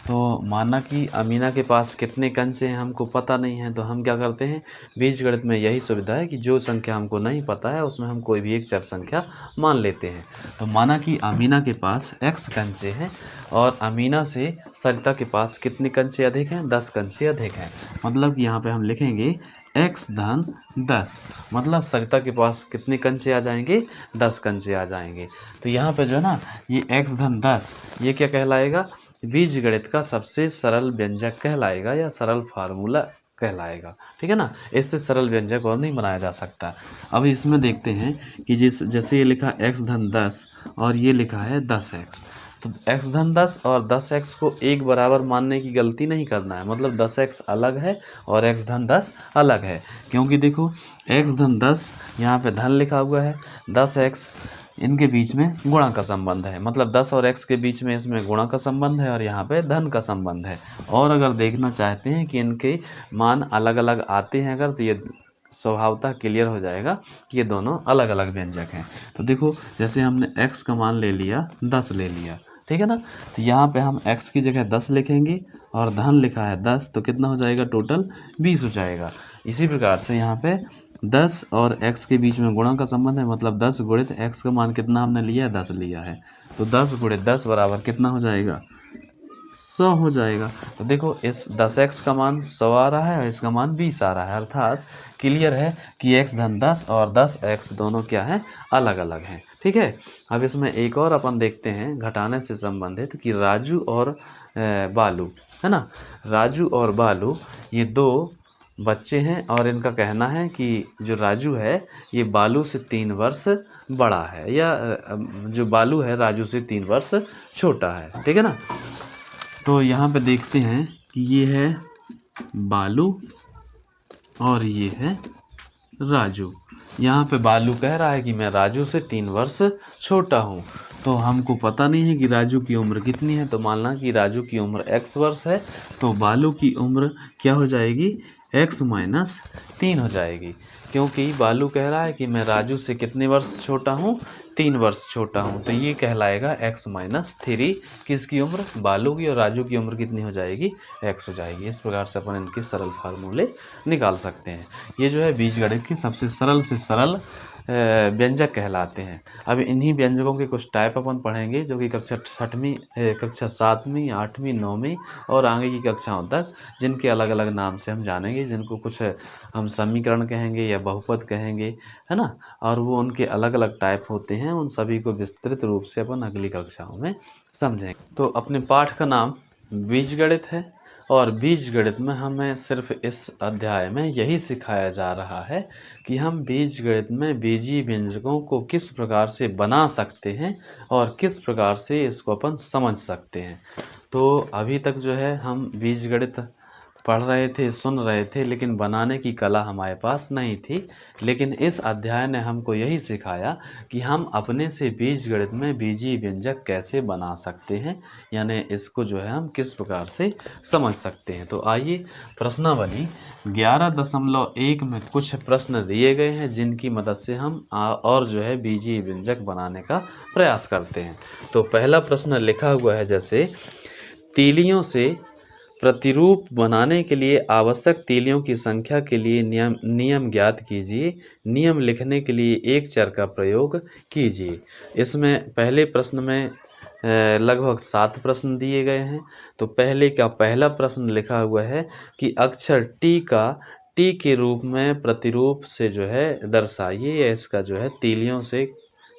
तो माना कि अमीना के पास कितने कंचे हैं हमको पता नहीं है, तो हम क्या करते हैं, बीजगणित में यही सुविधा है कि जो संख्या हमको नहीं पता है उसमें हम कोई भी एक चर संख्या मान लेते हैं। तो माना कि अमीना के पास x कंचे हैं और अमीना से सरिता के पास कितने कंचे अधिक हैं, 10 कंचे अधिक हैं। मतलब कि यहाँ पे हम लिखेंगे x धन 10, मतलब सरिता के पास कितने कंचे आ जाएंगे, 10 कंचे आ जाएंगे। तो यहाँ पे जो है ना ये x धन 10 ये क्या कहलाएगा, बीजगणित का सबसे सरल व्यंजक कहलाएगा या सरल फार्मूला कहलाएगा, ठीक है ना। इससे सरल व्यंजक और नहीं बनाया जा सकता। अब इसमें देखते हैं कि जैसे ये लिखा x धन 10 और ये लिखा है 10x, तो x धन 10 और 10x को एक बराबर मानने की गलती नहीं करना है, मतलब 10x अलग है और x धन 10 अलग है। क्योंकि देखो x धन 10 यहाँ पे धन लिखा हुआ है, 10x इनके बीच में गुणा का संबंध है, मतलब 10 और x के बीच में इसमें गुणा का संबंध है और यहाँ पे धन का संबंध है। और अगर देखना चाहते हैं कि इनके मान अलग अलग आते हैं अगर, तो ये स्वभावतः क्लियर हो जाएगा कि ये दोनों अलग अलग व्यंजक हैं। तो देखो जैसे हमने x का मान ले लिया 10 ले लिया, ठीक है ना। तो यहाँ पे हम x की जगह 10 लिखेंगे और धन लिखा है 10, तो कितना हो जाएगा, टोटल 20 हो जाएगा। इसी प्रकार से यहाँ पे 10 और x के बीच में गुणा का संबंध है, मतलब 10 गुणित x का मान कितना हमने लिया है, 10 लिया है। तो 10 गुणित 10 बराबर कितना हो जाएगा, 100 हो जाएगा। तो देखो इस 10x का मान 100 आ रहा है और इसका मान 20 आ रहा है, अर्थात क्लियर है कि x धन 10 और 10x दोनों क्या हैं, अलग अलग हैं, ठीक है। अब इसमें एक और अपन देखते हैं घटाने से संबंधित कि राजू और बालू, है ना। राजू और बालू ये दो बच्चे हैं और इनका कहना है कि जो राजू है ये बालू से 3 वर्ष बड़ा है, या जो बालू है राजू से 3 वर्ष छोटा है, ठीक है ना। तो यहाँ पे देखते हैं कि ये है बालू और ये है राजू। यहाँ पे बालू कह रहा है कि मैं राजू से 3 वर्ष छोटा हूँ, तो हमको पता नहीं है कि राजू की उम्र कितनी है। तो मानना कि राजू की उम्र x वर्ष है, तो बालू की उम्र क्या हो जाएगी, x माइनस 3 हो जाएगी, क्योंकि बालू कह रहा है कि मैं राजू से कितने वर्ष छोटा हूँ, 3 वर्ष छोटा हूँ। तो ये कहलाएगा x माइनस 3, किसकी उम्र, बालू की, और राजू की उम्र कितनी हो जाएगी, x हो जाएगी। इस प्रकार से अपन इनके सरल फार्मूले निकाल सकते हैं। ये जो है बीजगणित की सबसे सरल से सरल व्यंजक कहलाते हैं। अब इन्हीं व्यंजकों के कुछ टाइप अपन पढ़ेंगे जो कि कक्षा 6वीं, कक्षा 7वीं, 8वीं, 9वीं और आगे की कक्षाओं तक, जिनके अलग अलग नाम से हम जानेंगे, जिनको कुछ हम समीकरण कहेंगे या बहुपद कहेंगे, है ना। और वो उनके अलग अलग टाइप होते हैं, उन सभी को विस्तृत रूप से अपन अगली कक्षाओं में समझेंगे। तो अपने पाठ का नाम बीजगणित है और बीजगणित में हमें सिर्फ इस अध्याय में यही सिखाया जा रहा है कि हम बीजगणित में बीजीय व्यंजकों को किस प्रकार से बना सकते हैं और किस प्रकार से इसको अपन समझ सकते हैं। तो अभी तक जो है हम बीजगणित पढ़ रहे थे, सुन रहे थे, लेकिन बनाने की कला हमारे पास नहीं थी। लेकिन इस अध्याय ने हमको यही सिखाया कि हम अपने से बीजगणित में बीजीय व्यंजक कैसे बना सकते हैं, यानी इसको जो है हम किस प्रकार से समझ सकते हैं। तो आइए प्रश्नावली 11.1 में कुछ प्रश्न दिए गए हैं, जिनकी मदद से हम और जो है बीजीय व्यंजक बनाने का प्रयास करते हैं। तो पहला प्रश्न लिखा हुआ है जैसे, तीलियों से प्रतिरूप बनाने के लिए आवश्यक तीलियों की संख्या के लिए नियम ज्ञात कीजिए। नियम लिखने के लिए एक चर का प्रयोग कीजिए। इसमें पहले प्रश्न में लगभग 7 प्रश्न दिए गए हैं। तो पहले का पहला प्रश्न लिखा हुआ है कि अक्षर टी का टी के रूप में प्रतिरूप से जो है दर्शाइए, या इसका जो है तीलियों से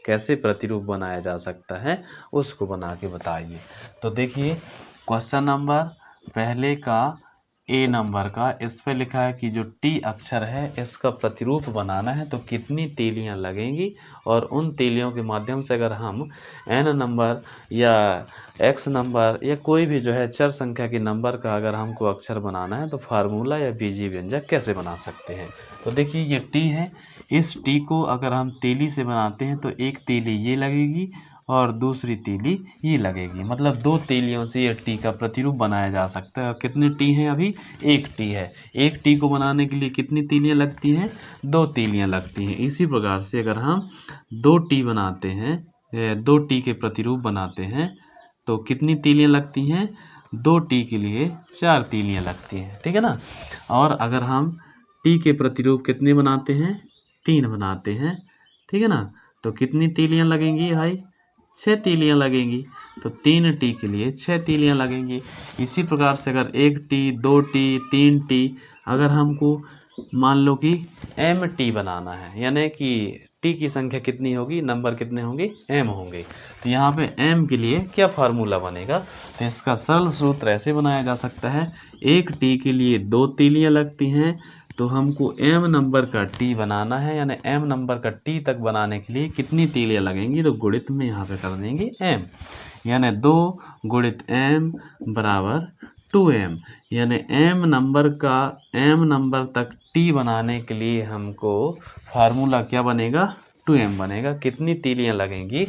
कैसे प्रतिरूप बनाया जा सकता है उसको बना के बताइए। तो देखिए क्वेश्चन नंबर पहले का ए नंबर का, इस पे लिखा है कि जो टी अक्षर है इसका प्रतिरूप बनाना है तो कितनी तीलियां लगेंगी, और उन तीलियों के माध्यम से अगर हम एन नंबर या एक्स नंबर या कोई भी जो है चर संख्या के नंबर का अगर हमको अक्षर बनाना है तो फार्मूला या बीजीय व्यंजक कैसे बना सकते हैं। तो देखिए ये टी है, इस टी को अगर हम तीली से बनाते हैं तो एक तीली ये लगेगी और दूसरी तीली ये लगेगी, मतलब दो तीलियों से ये टी का प्रतिरूप बनाया जा सकता है। और कितनी टी है, अभी एक टी है। एक टी को बनाने के लिए कितनी तीलियां लगती हैं, दो तीलियां लगती हैं। इसी प्रकार से अगर हम दो टी बनाते हैं, दो टी के प्रतिरूप बनाते हैं तो कितनी तीलियां लगती हैं, दो टी के लिए चार तीलियां लगती हैं, ठीक है ना। और अगर हम टी के प्रतिरूप कितने बनाते हैं, तीन बनाते हैं, ठीक है ना, तो कितनी तीलियां लगेंगी भाई, छः तीलियां लगेंगी। तो तीन टी के लिए छः तीलियां लगेंगी। इसी प्रकार से अगर एक टी, दो टी, तीन टी, अगर हमको मान लो कि एम टी बनाना है, यानी कि टी की संख्या कितनी होगी, नंबर कितने होंगे, एम होंगे। तो यहाँ पे एम के लिए क्या फार्मूला बनेगा, तो इसका सरल सूत्र ऐसे बनाया जा सकता है, एक टी के लिए दो तीलियां लगती हैं, तो हमको एम नंबर का टी बनाना है, यानी एम नंबर का टी तक बनाने के लिए कितनी तीलियां लगेंगी, तो गुणित में यहाँ पे कर देंगे एम, यानी 2 गुणित एम बराबर 2m, यानी एम नंबर तक टी बनाने के लिए हमको फार्मूला क्या बनेगा, 2m बनेगा। कितनी तीलियां लगेंगी,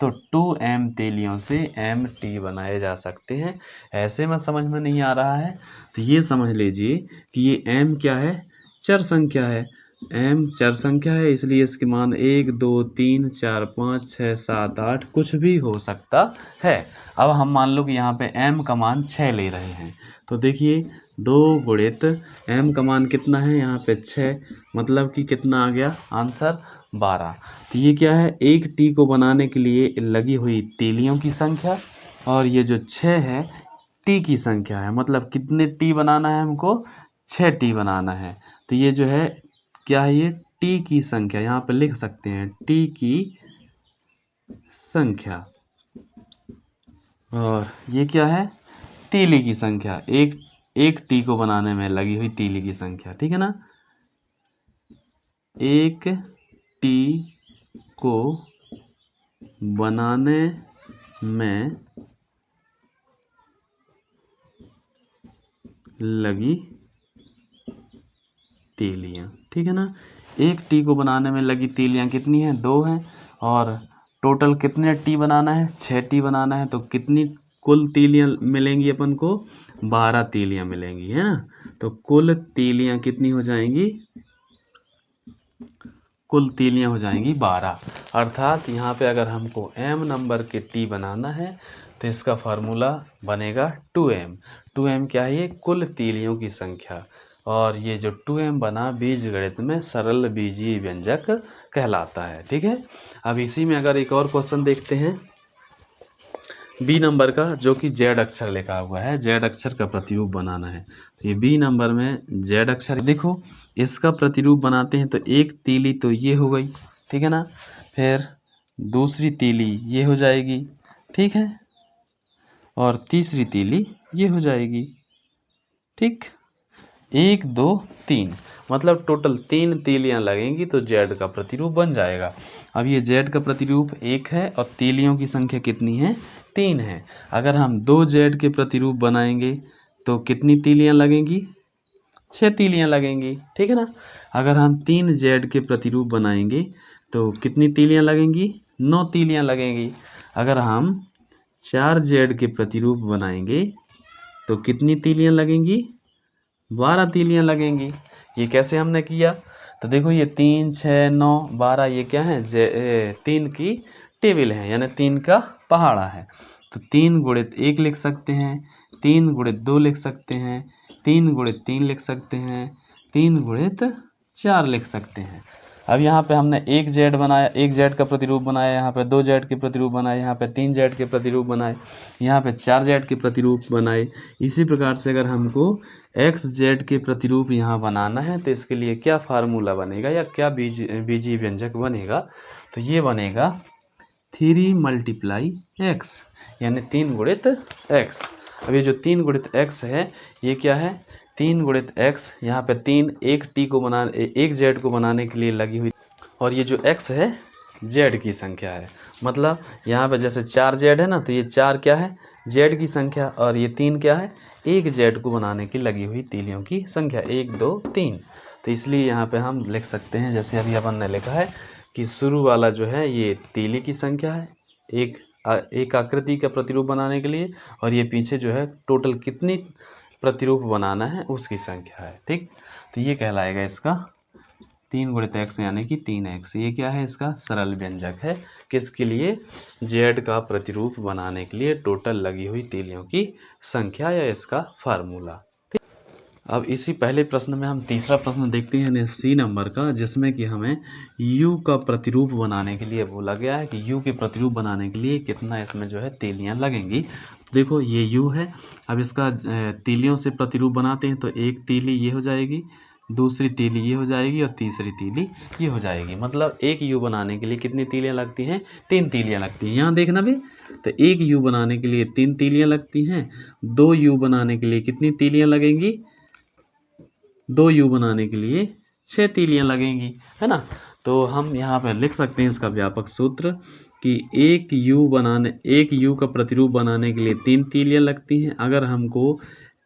तो 2m तीलियों से एम टी बनाए जा सकते हैं। ऐसे में समझ में नहीं आ रहा है तो ये समझ लीजिए कि ये m क्या है, चर संख्या है। m चर संख्या है, इसलिए इसके मान 1 2 3 4 5 6 7 8 कुछ भी हो सकता है। अब हम मान लो कि यहाँ पे m का मान 6 ले रहे हैं, तो देखिए 2 गुणित m का मान कितना है, यहाँ पे 6, मतलब कि कितना आ गया आंसर 12। तो ये क्या है, एक टी को बनाने के लिए लगी हुई तीलियों की संख्या, और ये जो 6 है टी की संख्या है, मतलब कितने टी बनाना है हमको, 6 टी बनाना है। तो ये जो है क्या है, ये टी की संख्या, यहाँ पे लिख सकते हैं टी की संख्या, और ये क्या है, तीली की संख्या, एक टी को बनाने में लगी हुई तीली की संख्या, ठीक है ना। एक टी को बनाने में लगी तीलियां, ठीक है ना। एक टी को बनाने में लगी तीलियां कितनी हैं, 2 हैं, और टोटल कितने टी बनाना है, 6 टी बनाना है, तो कितनी कुल तीलियां मिलेंगी अपन को, 12 तीलियां मिलेंगी, है ना। तो कुल तीलियां कितनी हो जाएंगी, कुल तीलियां हो जाएंगी 12। अर्थात यहाँ पे अगर हमको m नंबर के टी बनाना है तो इसका फार्मूला बनेगा 2m। 2m क्या है, ये कुल तीलियों की संख्या, और ये जो 2m बना बीजगणित में सरल बीजीय व्यंजक कहलाता है, ठीक है। अब इसी में अगर एक और क्वेश्चन देखते हैं बी नंबर का, जो कि जेड अक्षर लिखा हुआ है, जेड अक्षर का प्रतिरूप बनाना है। तो ये बी नंबर में जेड अक्षर, देखो इसका प्रतिरूप बनाते हैं तो एक तीली तो ये हो गई, ठीक है ना, फिर दूसरी तीली ये हो जाएगी, ठीक है, और तीसरी तीली ये हो जाएगी, ठीक, 1 2 3, मतलब टोटल 3 तीलियां लगेंगी तो जेड का प्रतिरूप बन जाएगा। अब ये जेड का प्रतिरूप 1 है और तीलियों की संख्या कितनी है, 3 है। अगर हम 2 जेड के प्रतिरूप बनाएंगे तो कितनी तीलियां लगेंगी, 6 तीलियां लगेंगी, ठीक है ना। अगर हम 3 जेड के प्रतिरूप बनाएंगे तो कितनी तीलियां लगेंगी, 9 तीलियां लगेंगी। अगर हम 4 जेड के प्रतिरूप बनाएंगे तो कितनी तीलियां लगेंगी, 12 तीलियां लगेंगी। ये कैसे हमने किया, तो देखो ये 3 6 9 12, ये क्या है, 3 की टेबल है, यानी 3 का पहाड़ा है। तो 3 गुणित 1 लिख सकते हैं, 3 गुणित 2 लिख सकते हैं, 3 गुणित 3 लिख सकते हैं, 3 गुणित 4 लिख सकते हैं। अब यहाँ पे हमने एक जेड बनाया, एक जेड का प्रतिरूप बनाया, यहाँ पे 2 जेड के प्रतिरूप बनाए, यहाँ पे 3 जेड के प्रतिरूप बनाए, यहाँ पे 4 जेड के प्रतिरूप बनाए। इसी प्रकार से अगर हमको एक्स जेड के प्रतिरूप यहाँ बनाना है तो इसके लिए क्या फार्मूला बनेगा या क्या बीजीय व्यंजक बनेगा, तो ये बनेगा 3 मल्टीप्लाई एक्स, यानी 3 गुणित एक्स। अब ये जो 3 गुणित एक्स है ये क्या है, 3 गुणित एक्स, यहाँ पे 3 एक टी को एक जेड को बनाने के लिए लगी हुई, और ये जो एक्स है जेड की संख्या है। मतलब यहाँ पे जैसे 4 जेड है ना, तो ये 4 क्या है, जेड की संख्या, और ये 3 क्या है, एक जेड को बनाने की लगी हुई तीलियों की संख्या, 1 2 3। तो इसलिए यहाँ पे हम लिख सकते हैं, जैसे अभी अपन ने लिखा है कि शुरू वाला जो है ये तीली की संख्या है एक आकृति का प्रतिरूप बनाने के लिए, और ये पीछे जो है टोटल कितनी प्रतिरूप बनाना है उसकी संख्या है। ठीक, तो ये कहलाएगा इसका 3 गुणित एक्स यानी कि 3x। ये क्या है, इसका सरल व्यंजक है, किसके लिए, जेड का प्रतिरूप बनाने के लिए टोटल लगी हुई तीलियों की संख्या या इसका फार्मूला। ठीक, अब इसी पहले प्रश्न में हम तीसरा प्रश्न देखते हैं, यानी सी नंबर का, जिसमें कि हमें u का प्रतिरूप बनाने के लिए बोला गया है कि u के प्रतिरूप बनाने के लिए कितना इसमें जो है तीलियां लगेंगी। देखो ये u है, अब इसका तीलियों से प्रतिरूप बनाते हैं तो एक तीली ये हो जाएगी, दूसरी तीली ये हो जाएगी, और तीसरी तीली ये हो जाएगी। मतलब एक u बनाने के लिए कितनी तीलियां लगती हैं, 3 तीलियां लगती हैं। यहाँ देखना भी, तो एक u बनाने के लिए 3 तीलियां लगती हैं, 2 u बनाने के लिए कितनी तीलियां लगेंगी, 2 u बनाने के लिए 6 तीलियां लगेंगी, है ना। तो हम यहाँ पर लिख सकते हैं इसका व्यापक सूत्र कि एक u का प्रतिरूप बनाने के लिए 3 तीलियां लगती हैं। अगर हमको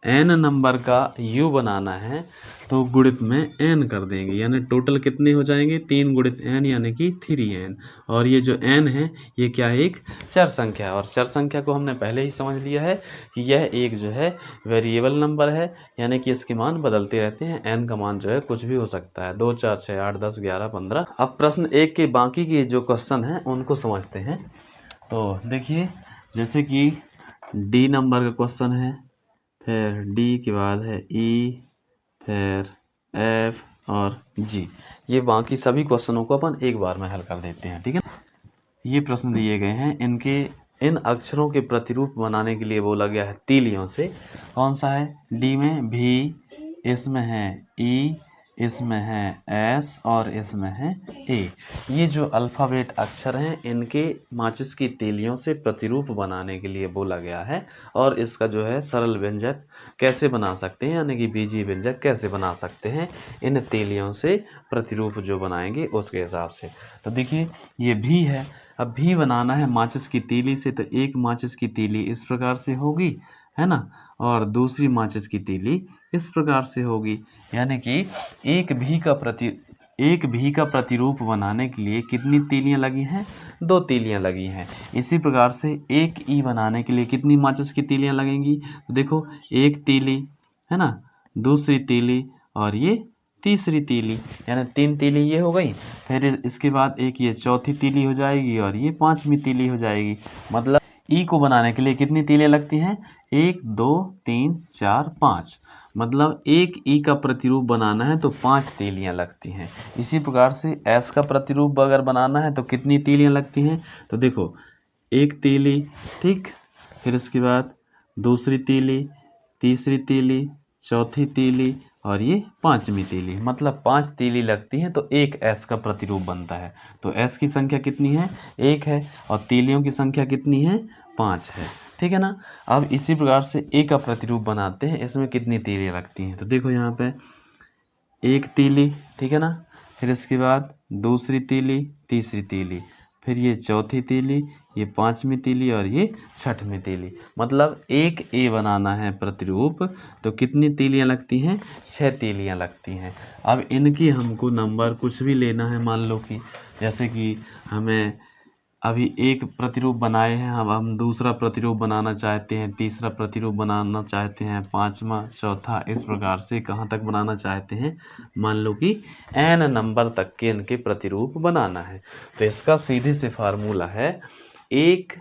n नंबर का u बनाना है तो गुणित में n कर देंगे, यानी टोटल कितने हो जाएंगे, 3 गुणित n यानी कि 3n। और ये जो n है ये क्या है, एक चर संख्या है, और चर संख्या को हमने पहले ही समझ लिया है कि यह एक जो है वेरिएबल नंबर है, यानी कि इसके मान बदलते रहते हैं। n का मान जो है कुछ भी हो सकता है, 2 4 6 8 10 11 15। अब प्रश्न 1 के बाकी के जो क्वेश्चन हैं उनको समझते हैं। तो देखिए, जैसे कि d नंबर का क्वेश्चन है, फिर D के बाद है E, फिर F और G। ये बाकी सभी क्वेश्चनों को अपन एक बार में हल कर देते हैं, ठीक है। ये प्रश्न दिए गए हैं, इन अक्षरों के प्रतिरूप बनाने के लिए बोला गया है तीलियों से। कौन सा है, D में V, इसमें है E, इसमें है S और इसमें है A। ये जो अल्फ़ाबेट अक्षर हैं इनके माचिस की तीलियों से प्रतिरूप बनाने के लिए बोला गया है, और इसका जो है सरल व्यंजक कैसे बना सकते हैं, यानी कि बीजीय व्यंजक कैसे बना सकते हैं इन तीलियों से प्रतिरूप जो बनाएंगे उसके हिसाब से। तो देखिए ये भी है, अब भी बनाना है माचिस की तीली से, तो एक माचिस की तीली इस प्रकार से होगी, है ना, और दूसरी माचिस की तीली इस प्रकार से होगी, यानी कि एक भी का प्रतिरूप बनाने के लिए कितनी तीलियां लगी हैं, 2 तीलियां लगी हैं। इसी प्रकार से एक ई बनाने के लिए कितनी माचिस की तीलियां लगेंगी, तो देखो एक तीली, है ना, दूसरी तीली और ये तीसरी तीली, यानी 3 तीली ये हो गई। फिर इसके बाद एक ये चौथी तीली हो जाएगी और ये 5वीं तीली हो जाएगी। मतलब ई को बनाने के लिए कितनी तीलियां लगती हैं, 1 2 3 4 5। मतलब एक ई का प्रतिरूप बनाना है तो 5 तीलियां लगती हैं। इसी प्रकार से एस का प्रतिरूप अगर बनाना है तो कितनी तीलियां लगती हैं, तो देखो एक तीली, ठीक, फिर इसके बाद दूसरी तीली, तीसरी तीली, चौथी तीली और ये 5वीं तीली। मतलब 5 तीली लगती हैं तो एक एस का प्रतिरूप बनता है। तो एस की संख्या कितनी है, 1 है, और तीलियों की संख्या कितनी है, 5 है, ठीक है ना। अब इसी प्रकार से ए का प्रतिरूप बनाते हैं, इसमें कितनी तीलियां लगती हैं, तो देखो यहाँ पे एक तीली, ठीक है ना, फिर इसके बाद दूसरी तीली, तीसरी तीली, फिर ये चौथी तीली, ये 5वीं तीली और ये 6वीं तीली। मतलब एक ए बनाना है प्रतिरूप तो कितनी तीलियां लगती हैं, 6 तीलियां लगती हैं। अब इनकी हमको नंबर कुछ भी लेना है, मान लो कि जैसे कि हमें अभी एक प्रतिरूप बनाए हैं, अब हम दूसरा प्रतिरूप बनाना चाहते हैं, तीसरा प्रतिरूप बनाना चाहते हैं, 5वां, चौथा, इस प्रकार से कहाँ तक बनाना चाहते हैं, मान लो कि n नंबर तक के इनके प्रतिरूप बनाना है। तो इसका सीधे से फार्मूला है, एक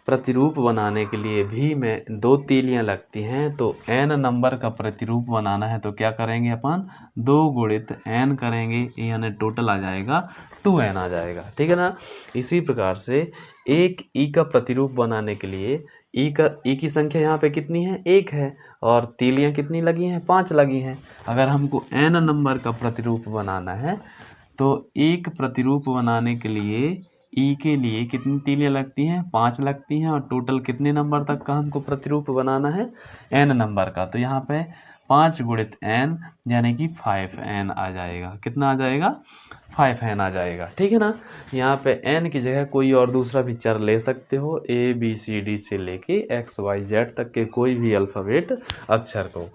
प्रतिरूप बनाने के लिए भी में 2 तीलियां लगती हैं, तो n नंबर का प्रतिरूप बनाना है तो क्या करेंगे अपन 2 गुणित n करेंगे, यानी टोटल आ जाएगा 2n आ जाएगा। ठीक है ना। इसी प्रकार से एक e का प्रतिरूप बनाने के लिए e की संख्या यहाँ पे कितनी है 1 है, और तीलियां कितनी लगी हैं 5 लगी हैं। अगर हमको n नंबर का प्रतिरूप बनाना है तो एक प्रतिरूप बनाने के लिए ई के लिए कितनी तीलियां लगती हैं 5 लगती हैं, और टोटल कितने नंबर तक का हमको प्रतिरूप बनाना है n नंबर का। तो यहाँ पे 5 गुणित n यानी कि 5n आ जाएगा। कितना आ जाएगा 5n आ जाएगा। ठीक है ना। यहाँ पे n की जगह कोई और दूसरा भी चर ले सकते हो, ABCD से लेके XYZ तक के कोई भी अल्फ़ाबेट अक्षर को।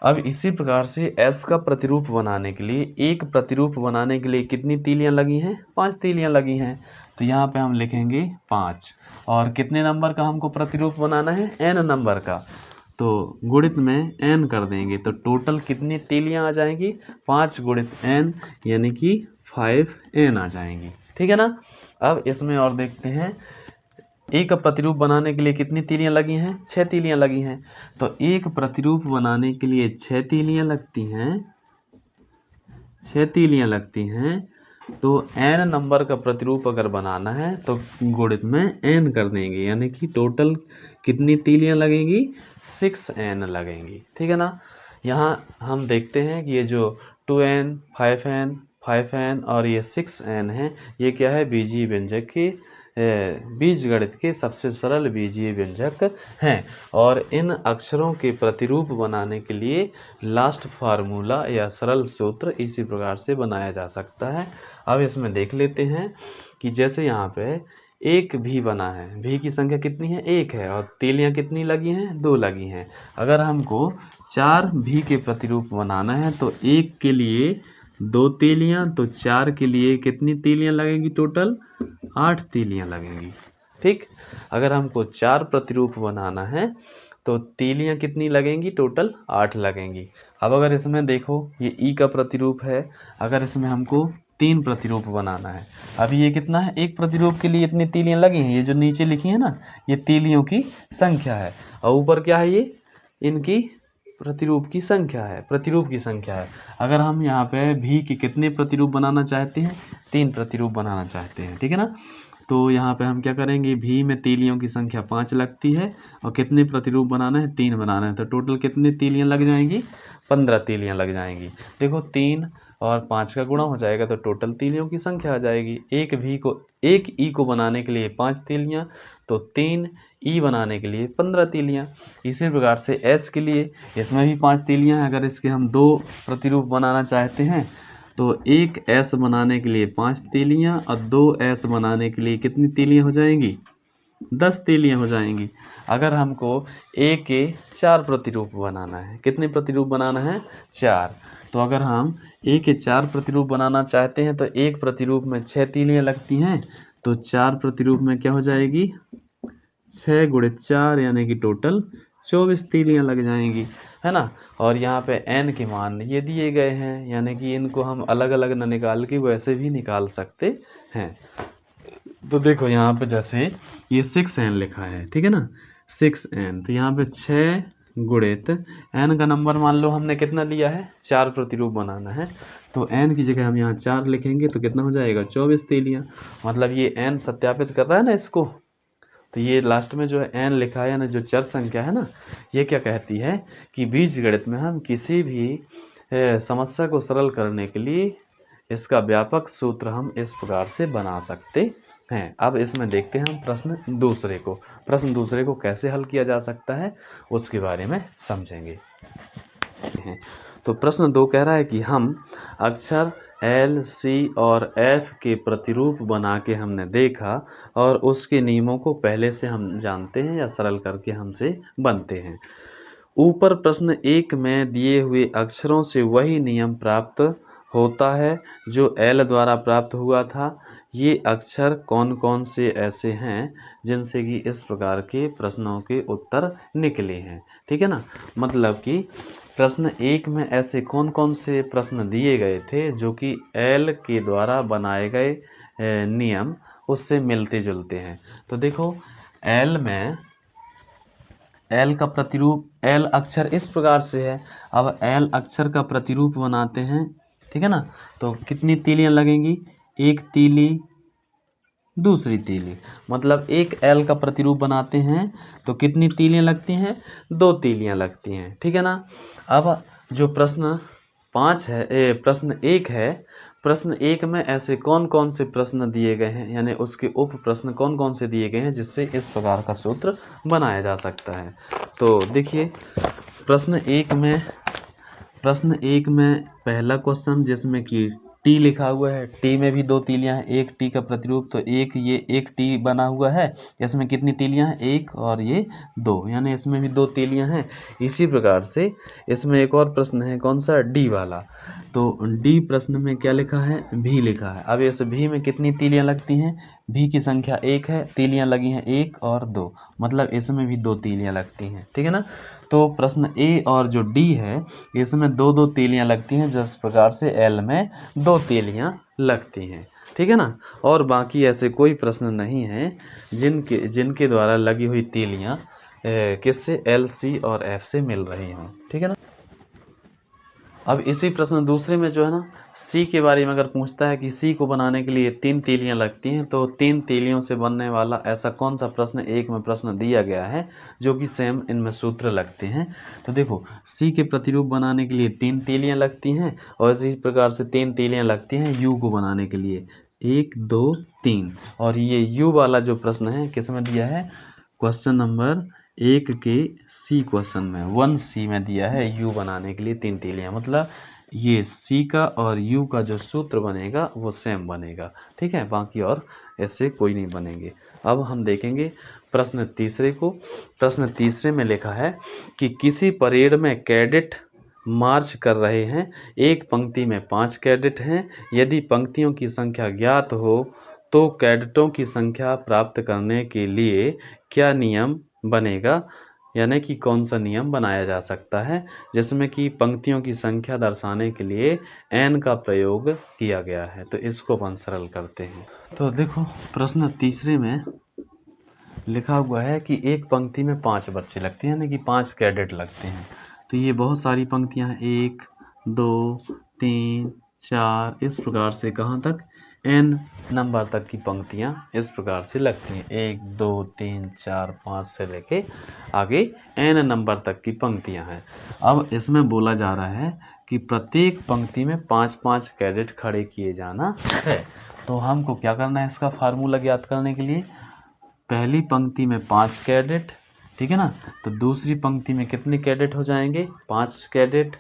अब इसी प्रकार से S का प्रतिरूप बनाने के लिए, एक प्रतिरूप बनाने के लिए कितनी तीलियां लगी हैं 5 तीलियां लगी हैं। तो यहाँ पे हम लिखेंगे 5, और कितने नंबर का हमको प्रतिरूप बनाना है n नंबर का, तो गुणित में n कर देंगे तो टोटल कितनी तीलियां आ जाएंगी 5 गुणित n यानी कि 5n आ जाएंगी। ठीक है ना। अब इसमें और देखते हैं एक का प्रतिरूप बनाने के लिए कितनी तीलियां लगी हैं 6 तीलियां लगी हैं। तो एक प्रतिरूप बनाने के लिए 6 तीलियां लगती हैं, 6 तीलियां लगती हैं। तो n नंबर का प्रतिरूप अगर बनाना है तो गुणित में n कर देंगे, यानी कि टोटल कितनी तीलियां लगेंगी 6n लगेंगी। ठीक है ना। यहाँ हम देखते हैं कि ये जो 2n 5n 5n और ये 6n है, ये क्या है बीजीय व्यंजक की बीजगणित के सबसे सरल बीजीय व्यंजक हैं, और इन अक्षरों के प्रतिरूप बनाने के लिए लास्ट फार्मूला या सरल सूत्र इसी प्रकार से बनाया जा सकता है। अब इसमें देख लेते हैं कि जैसे यहाँ पे एक भी बना है, भी की संख्या कितनी है 1 है, और तीलियां कितनी लगी हैं 2 लगी हैं। अगर हमको 4 भी के प्रतिरूप बनाना है तो 1 के लिए 2 तीलियां, तो 4 के लिए कितनी तीलियां लगेंगी टोटल 8 तीलियां लगेंगी। ठीक। अगर हमको 4 प्रतिरूप बनाना है तो तीलियां कितनी लगेंगी टोटल 8 लगेंगी। अब अगर इसमें देखो ये ई का प्रतिरूप है, अगर इसमें हमको 3 प्रतिरूप बनाना है, अभी ये कितना है एक प्रतिरूप के लिए इतनी तीलियां लगी हैं, ये जो नीचे लिखी है ना ये तीलियों की संख्या है, और ऊपर क्या है ये इनकी प्रतिरूप की संख्या है, प्रतिरूप की संख्या है। अगर हम यहाँ पे भी के कितने प्रतिरूप बनाना चाहते हैं 3 प्रतिरूप बनाना चाहते हैं। ठीक है ना। तो यहाँ पे हम क्या करेंगे भी में तीलियों की संख्या 5 लगती है, और कितने प्रतिरूप बनाना है 3 बनाना है, तो टोटल कितनी तीलियां लग जाएंगी 15 तीलियां लग जाएंगी। देखो 3 और 5 का गुणा हो जाएगा तो टोटल तीलियों की संख्या आ जाएगी। एक ई को बनाने के लिए 5 तीलियां, तो 3 ई बनाने के लिए 15 तीलियां। इसी प्रकार से एस के लिए इसमें भी 5 तीलियां हैं। अगर इसके हम 2 प्रतिरूप बनाना चाहते हैं तो एक एस बनाने के लिए 5 तीलियां, और 2 एस बनाने के लिए कितनी तीलियां हो जाएंगी 10 तीलियां हो जाएंगी। अगर हमको ए के 4 प्रतिरूप बनाना है, कितने प्रतिरूप बनाना है 4, तो अगर हम ए के 4 प्रतिरूप बनाना चाहते हैं तो एक प्रतिरूप में 6 तीलियां लगती हैं, तो 4 प्रतिरूप में क्या हो जाएगी 6 गुणित 4 यानी कि टोटल 24 तीलियां लग जाएंगी, है ना। और यहाँ पे n के मान ये दिए गए हैं, यानी कि इनको हम अलग अलग न निकाल के वैसे भी निकाल सकते हैं। तो देखो यहाँ पे जैसे ये 6n लिखा है, ठीक है ना 6n, तो यहाँ पे 6 गुणित n का नंबर मान लो हमने कितना लिया है 4 प्रतिरूप बनाना है, तो n की जगह हम यहाँ 4 लिखेंगे तो कितना हो जाएगा 24 तीलियां। मतलब ये n सत्यापित कर रहा है ना इसको, तो ये लास्ट में जो है n लिखा है ना जो चर संख्या है ना, ये क्या कहती है कि बीजगणित में हम किसी भी समस्या को सरल करने के लिए इसका व्यापक सूत्र हम इस प्रकार से बना सकते हैं। अब इसमें देखते हैं हम प्रश्न दूसरे को कैसे हल किया जा सकता है उसके बारे में समझेंगे। तो प्रश्न 2 कह रहा है कि हम अक्षर एल सी और एफ के प्रतिरूप बना के हमने देखा और उसके नियमों को पहले से हम जानते हैं या सरल करके हमसे बनते हैं। ऊपर प्रश्न 1 में दिए हुए अक्षरों से वही नियम प्राप्त होता है जो एल द्वारा प्राप्त हुआ था। ये अक्षर कौन कौन से ऐसे हैं जिनसे कि इस प्रकार के प्रश्नों के उत्तर निकले हैं। ठीक है ना। मतलब कि प्रश्न 1 में ऐसे कौन कौन से प्रश्न दिए गए थे जो कि एल के द्वारा बनाए गए नियम उससे मिलते जुलते हैं। तो देखो एल में एल का प्रतिरूप, एल अक्षर इस प्रकार से है। अब एल अक्षर का प्रतिरूप बनाते हैं, ठीक है ना। तो कितनी तीलियां लगेंगी, एक तीली, दूसरी तीली, मतलब एक एल का प्रतिरूप बनाते हैं तो कितनी तीलियां लगती हैं, दो तीलियां लगती हैं, ठीक है ना। अब जो प्रश्न 5 है, प्रश्न 1 है, प्रश्न 1 में ऐसे कौन कौन से प्रश्न दिए गए हैं, यानी उसके उप प्रश्न कौन कौन से दिए गए हैं जिससे इस प्रकार का सूत्र बनाया जा सकता है। तो देखिए प्रश्न एक में पहला क्वेश्चन जिसमें कि टी लिखा हुआ है, टी में भी दो तीलियां हैं, एक टी का प्रतिरूप, तो एक टी बना हुआ है, इसमें कितनी तीलियां हैं, एक और ये दो, यानी इसमें भी दो तीलियां हैं। इसी प्रकार से इसमें एक और प्रश्न है, कौन सा, डी वाला। तो डी प्रश्न में क्या लिखा है, भी लिखा है। अब इस भी में कितनी तीलियां लगती हैं, भी की संख्या एक है, तीलियां लगी हैं एक और दो, मतलब इसमें भी दो तीलियां लगती हैं, ठीक है ना। तो प्रश्न ए और जो डी है इसमें दो दो तीलियां लगती हैं, जिस प्रकार से एल में दो तीलियां लगती हैं, ठीक है ना। और बाकी ऐसे कोई प्रश्न नहीं है जिनके द्वारा लगी हुई तीलियां किससे, एल, सी और एफ से मिल रही हों, ठीक है ना। अब इसी प्रश्न दूसरे में जो है ना, सी के बारे में अगर पूछता है कि सी को बनाने के लिए तीन तीलियां लगती हैं, तो तीन तीलियों से बनने वाला ऐसा कौन सा प्रश्न एक में प्रश्न दिया गया है जो कि सेम इनमें सूत्र लगते हैं। तो देखो सी के प्रतिरूप बनाने के लिए तीन तीलियां लगती हैं, और इसी प्रकार से तीन तीलियां लगती हैं यू को बनाने के लिए, एक दो तीन। और ये यू वाला जो प्रश्न है किस में दिया है, क्वेश्चन नंबर एक के सी क्वेश्चन में 1C में दिया है यू बनाने के लिए तीन तीलियां, मतलब ये सी का और यू का जो सूत्र बनेगा वो सेम बनेगा, ठीक है, बाकी और ऐसे कोई नहीं बनेंगे। अब हम देखेंगे प्रश्न तीसरे को। प्रश्न तीसरे में लिखा है कि किसी परेड में कैडेट मार्च कर रहे हैं, एक पंक्ति में 5 कैडेट हैं, यदि पंक्तियों की संख्या ज्ञात हो तो कैडेटों की संख्या प्राप्त करने के लिए क्या नियम बनेगा, यानी कि कौन सा नियम बनाया जा सकता है जिसमें कि पंक्तियों की संख्या दर्शाने के लिए एन का प्रयोग किया गया है। तो इसको अपन सरल करते हैं। तो देखो प्रश्न तीसरे में लिखा हुआ है कि एक पंक्ति में 5 बच्चे लगते हैं, यानी कि 5 कैडेट लगते हैं। तो ये बहुत सारी पंक्तियां हैं, 1 2 3 4, इस प्रकार से कहाँ तक, एन नंबर तक की पंक्तियां इस प्रकार से लगती हैं, 1 2 3 4 5 से लेके आगे एन नंबर तक की पंक्तियां हैं। अब इसमें बोला जा रहा है कि प्रत्येक पंक्ति में 5-5 कैडेट खड़े किए जाना है। तो हमको क्या करना है, इसका फार्मूला ज्ञात करने के लिए, पहली पंक्ति में 5 कैडेट, ठीक है ना, तो दूसरी पंक्ति में कितने कैडेट हो जाएंगे, 5 कैडेट,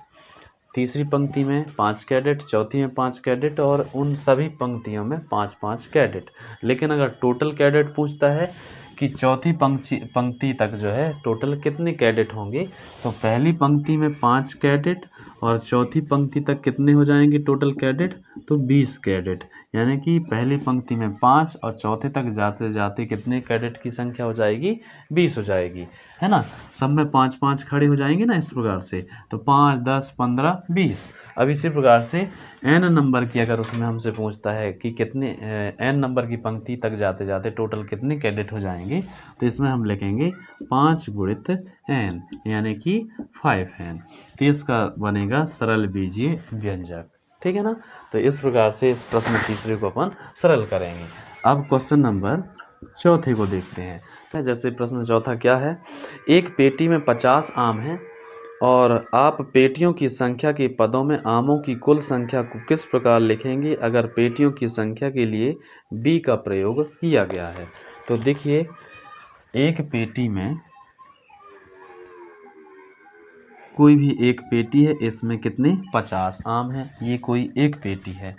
तीसरी पंक्ति में 5 कैडेट, चौथी में 5 कैडेट, और उन सभी पंक्तियों में 5-5 कैडेट। लेकिन अगर टोटल कैडेट पूछता है कि चौथी पंक्ति तक जो है टोटल कितने कैडेट होंगे, तो पहली पंक्ति में 5 कैडेट और चौथी पंक्ति तक कितने हो जाएंगे टोटल कैडेट, तो 20 कैडेट, यानी कि पहली पंक्ति में 5 और चौथे तक जाते जाते कितने कैडेट की संख्या हो जाएगी, 20 हो जाएगी, है ना। सब में 5-5 खड़े हो जाएंगे ना इस प्रकार से, तो 5 10 15 20। अब इसी प्रकार से एन नंबर की अगर उसमें हमसे पूछता है कि कितने एन नंबर की पंक्ति तक जाते जाते टोटल कितने कैडेट हो जाएंगे, तो इसमें हम लिखेंगे 5 गुणित एन, यानी कि 5n। तो इसका बनेगा सरल बीजीय व्यंजक, ठीक है ना। तो इस प्रकार से इस प्रश्न तीसरे को अपन सरल करेंगे। अब क्वेश्चन नंबर चौथे को देखते हैं। जैसे प्रश्न चौथा क्या है, एक पेटी में 50 आम हैं और आप पेटियों की संख्या के पदों में आमों की कुल संख्या को किस प्रकार लिखेंगे अगर पेटियों की संख्या के लिए b का प्रयोग किया गया है। तो देखिए एक पेटी में कोई भी एक पेटी है, इसमें कितने 50 आम हैं, ये कोई एक पेटी है।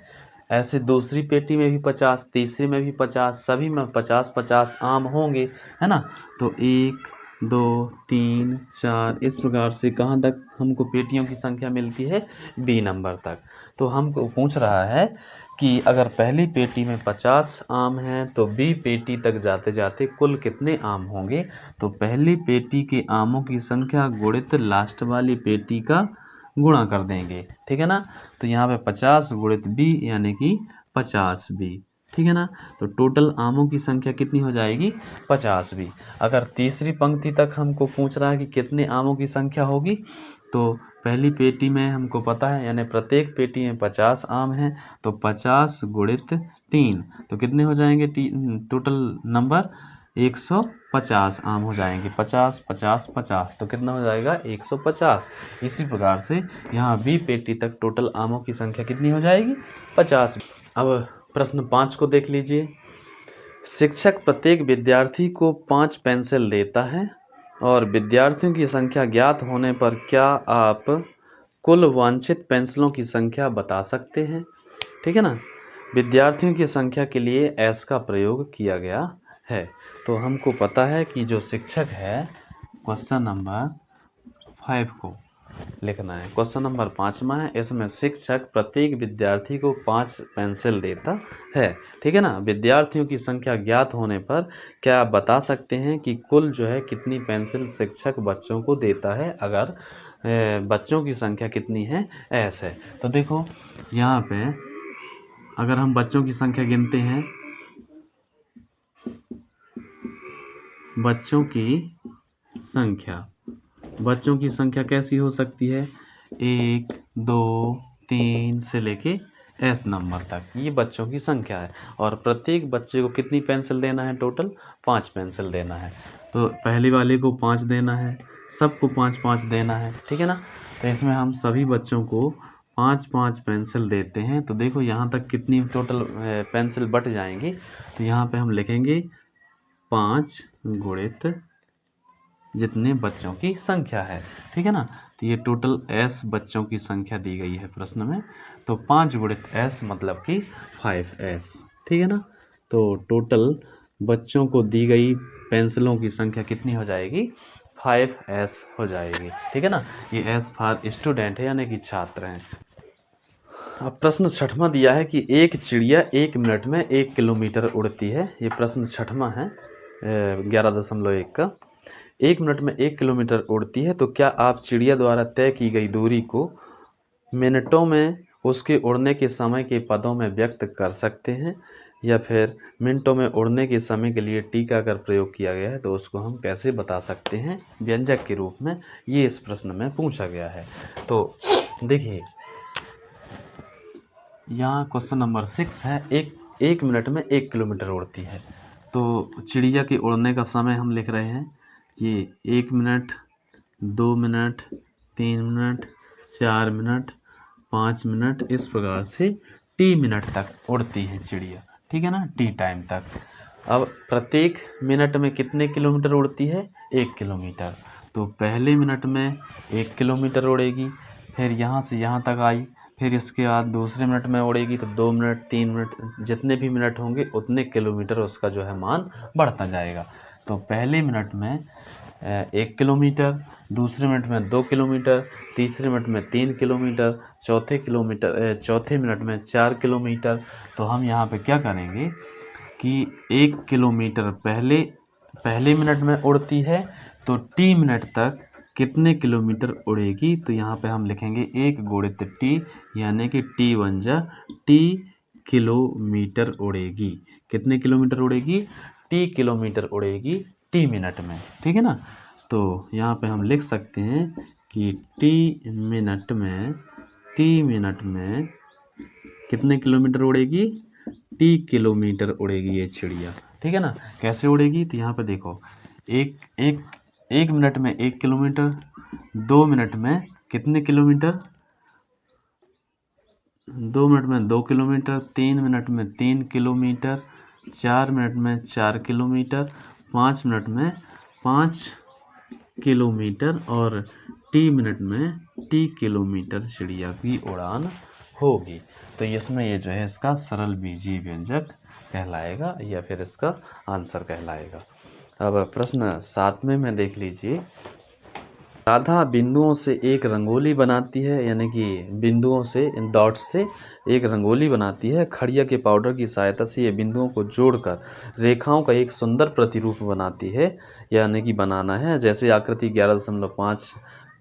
ऐसे दूसरी पेटी में भी 50, तीसरी में भी 50, सभी में 50-50 आम होंगे, है ना। तो 1 2 3 4 इस प्रकार से कहाँ तक हमको पेटियों की संख्या मिलती है, बी नंबर तक। तो हमको पूछ रहा है कि अगर पहली पेटी में 50 आम हैं तो बी पेटी तक जाते जाते कुल कितने आम होंगे। तो पहली पेटी के आमों की संख्या गुणित लास्ट वाली पेटी का गुणा कर देंगे, ठीक है ना। तो यहाँ पे 50 गुणित बी यानी कि 50 बी, ठीक है ना। तो टोटल आमों की संख्या कितनी हो जाएगी? 50 भी। अगर तीसरी पंक्ति तक हमको पूछ रहा है कि कितने आमों की संख्या होगी, तो पहली पेटी में हमको पता है, यानी प्रत्येक पेटी में 50 आम हैं, तो 50 गुणित 3, तो कितने हो जाएंगे टोटल नंबर? 150 आम हो जाएंगे। 50 50 50, तो कितना हो जाएगा? 150। इसी प्रकार से यहाँ बी पेटी तक टोटल आमों की संख्या कितनी हो जाएगी? 50। अब प्रश्न 5 को देख लीजिए। शिक्षक प्रत्येक विद्यार्थी को 5 पेंसिल देता है और विद्यार्थियों की संख्या ज्ञात होने पर क्या आप कुल वांछित पेंसिलों की संख्या बता सकते हैं? ठीक है ना। विद्यार्थियों की संख्या के लिए एस का प्रयोग किया गया है। तो हमको पता है कि जो शिक्षक है, क्वेश्चन नंबर 5 को लिखना है। क्वेश्चन नंबर 5वां है, इसमें शिक्षक प्रत्येक विद्यार्थी को 5 पेंसिल देता है। ठीक है ना। विद्यार्थियों की संख्या ज्ञात होने पर क्या आप बता सकते हैं कि कुल जो है कितनी पेंसिल शिक्षक बच्चों को देता है? अगर बच्चों की संख्या कितनी है? एस है। तो देखो यहाँ पे अगर हम बच्चों की संख्या गिनते हैं, बच्चों की संख्या कैसी हो सकती है? 1 2 3 से लेके एस नंबर तक, ये बच्चों की संख्या है। और प्रत्येक बच्चे को कितनी पेंसिल देना है? टोटल 5 पेंसिल देना है। तो पहले वाले को 5 देना है, सबको 5 5 देना है। ठीक है ना। तो इसमें हम सभी बच्चों को 5 5 पेंसिल देते हैं। तो देखो यहाँ तक कितनी टोटल पेंसिल बट जाएंगी। तो यहाँ पे हम लिखेंगे 5 गुणित जितने बच्चों की संख्या है। ठीक है ना। तो ये टोटल एस बच्चों की संख्या दी गई है प्रश्न में। तो 5 गुणित एस मतलब कि 5s। ठीक है ना। तो टोटल बच्चों को दी गई पेंसिलों की संख्या कितनी हो जाएगी? 5s हो जाएगी। ठीक है ना। ये एस फॉर स्टूडेंट है, यानी कि छात्र हैं। अब प्रश्न 6वां दिया है कि एक चिड़िया 1 मिनट में 1 किलोमीटर उड़ती है। ये प्रश्न 6वां है 11.1 का। 1 मिनट में 1 किलोमीटर उड़ती है, तो क्या आप चिड़िया द्वारा तय की गई दूरी को मिनटों में उसके उड़ने के समय के पदों में व्यक्त कर सकते हैं? या फिर मिनटों में उड़ने के समय के लिए टी का अगर प्रयोग किया गया है तो उसको हम कैसे बता सकते हैं व्यंजक के रूप में? ये इस प्रश्न में पूछा गया है। तो देखिए यहाँ क्वेश्चन नंबर 6 है, एक मिनट में 1 किलोमीटर उड़ती है। तो चिड़िया के उड़ने का समय हम लिख रहे हैं कि 1 minute, 2 minute, 3 minute, 4 minute, 5 minute, इस प्रकार से टी मिनट तक उड़ती है चिड़िया। ठीक है ना, टी टाइम तक। अब प्रत्येक मिनट में कितने किलोमीटर उड़ती है? 1 किलोमीटर। तो पहले मिनट में 1 किलोमीटर उड़ेगी, फिर यहाँ से यहाँ तक आई, फिर इसके बाद दूसरे मिनट में उड़ेगी तो 2 मिनट, 3 मिनट, जितने भी मिनट होंगे उतने किलोमीटर उसका जो है मान बढ़ता जाएगा। तो पहले मिनट में 1 किलोमीटर, दूसरे मिनट में 2 किलोमीटर, तीसरे मिनट में 3 किलोमीटर, चौथे मिनट में 4 किलोमीटर। तो हम यहाँ पे क्या करेंगे कि 1 किलोमीटर पहले मिनट में उड़ती है, तो टी मिनट तक कितने किलोमीटर उड़ेगी? तो यहाँ पे हम लिखेंगे 1 गुणित टी, यानी कि टी बन जा टी किलोमीटर उड़ेगी। कितने किलोमीटर उड़ेगी? टी किलोमीटर उड़ेगी टी मिनट में। ठीक है ना। तो यहाँ पे हम लिख सकते हैं कि टी मिनट में कितने किलोमीटर उड़ेगी? टी किलोमीटर उड़ेगी ये चिड़िया। ठीक है ना। कैसे उड़ेगी? तो यहाँ पे देखो, एक मिनट में 1 किलोमीटर, 2 मिनट में कितने किलोमीटर? 2 मिनट में 2 किलोमीटर, 3 मिनट में 3 किलोमीटर, 4 मिनट में 4 किलोमीटर, 5 मिनट में 5 किलोमीटर और टी मिनट में टी किलोमीटर चिड़िया की उड़ान होगी। तो इसमें ये जो है इसका सरल बीजीय व्यंजक कहलाएगा या फिर इसका आंसर कहलाएगा। अब प्रश्न 7वें में देख लीजिए। राधा बिंदुओं से एक रंगोली बनाती है, यानी कि बिंदुओं से, डॉट से एक रंगोली बनाती है। खड़िया के पाउडर की सहायता से ये बिंदुओं को जोड़कर रेखाओं का एक सुंदर प्रतिरूप बनाती है, यानी कि बनाना है। जैसे आकृति 11.5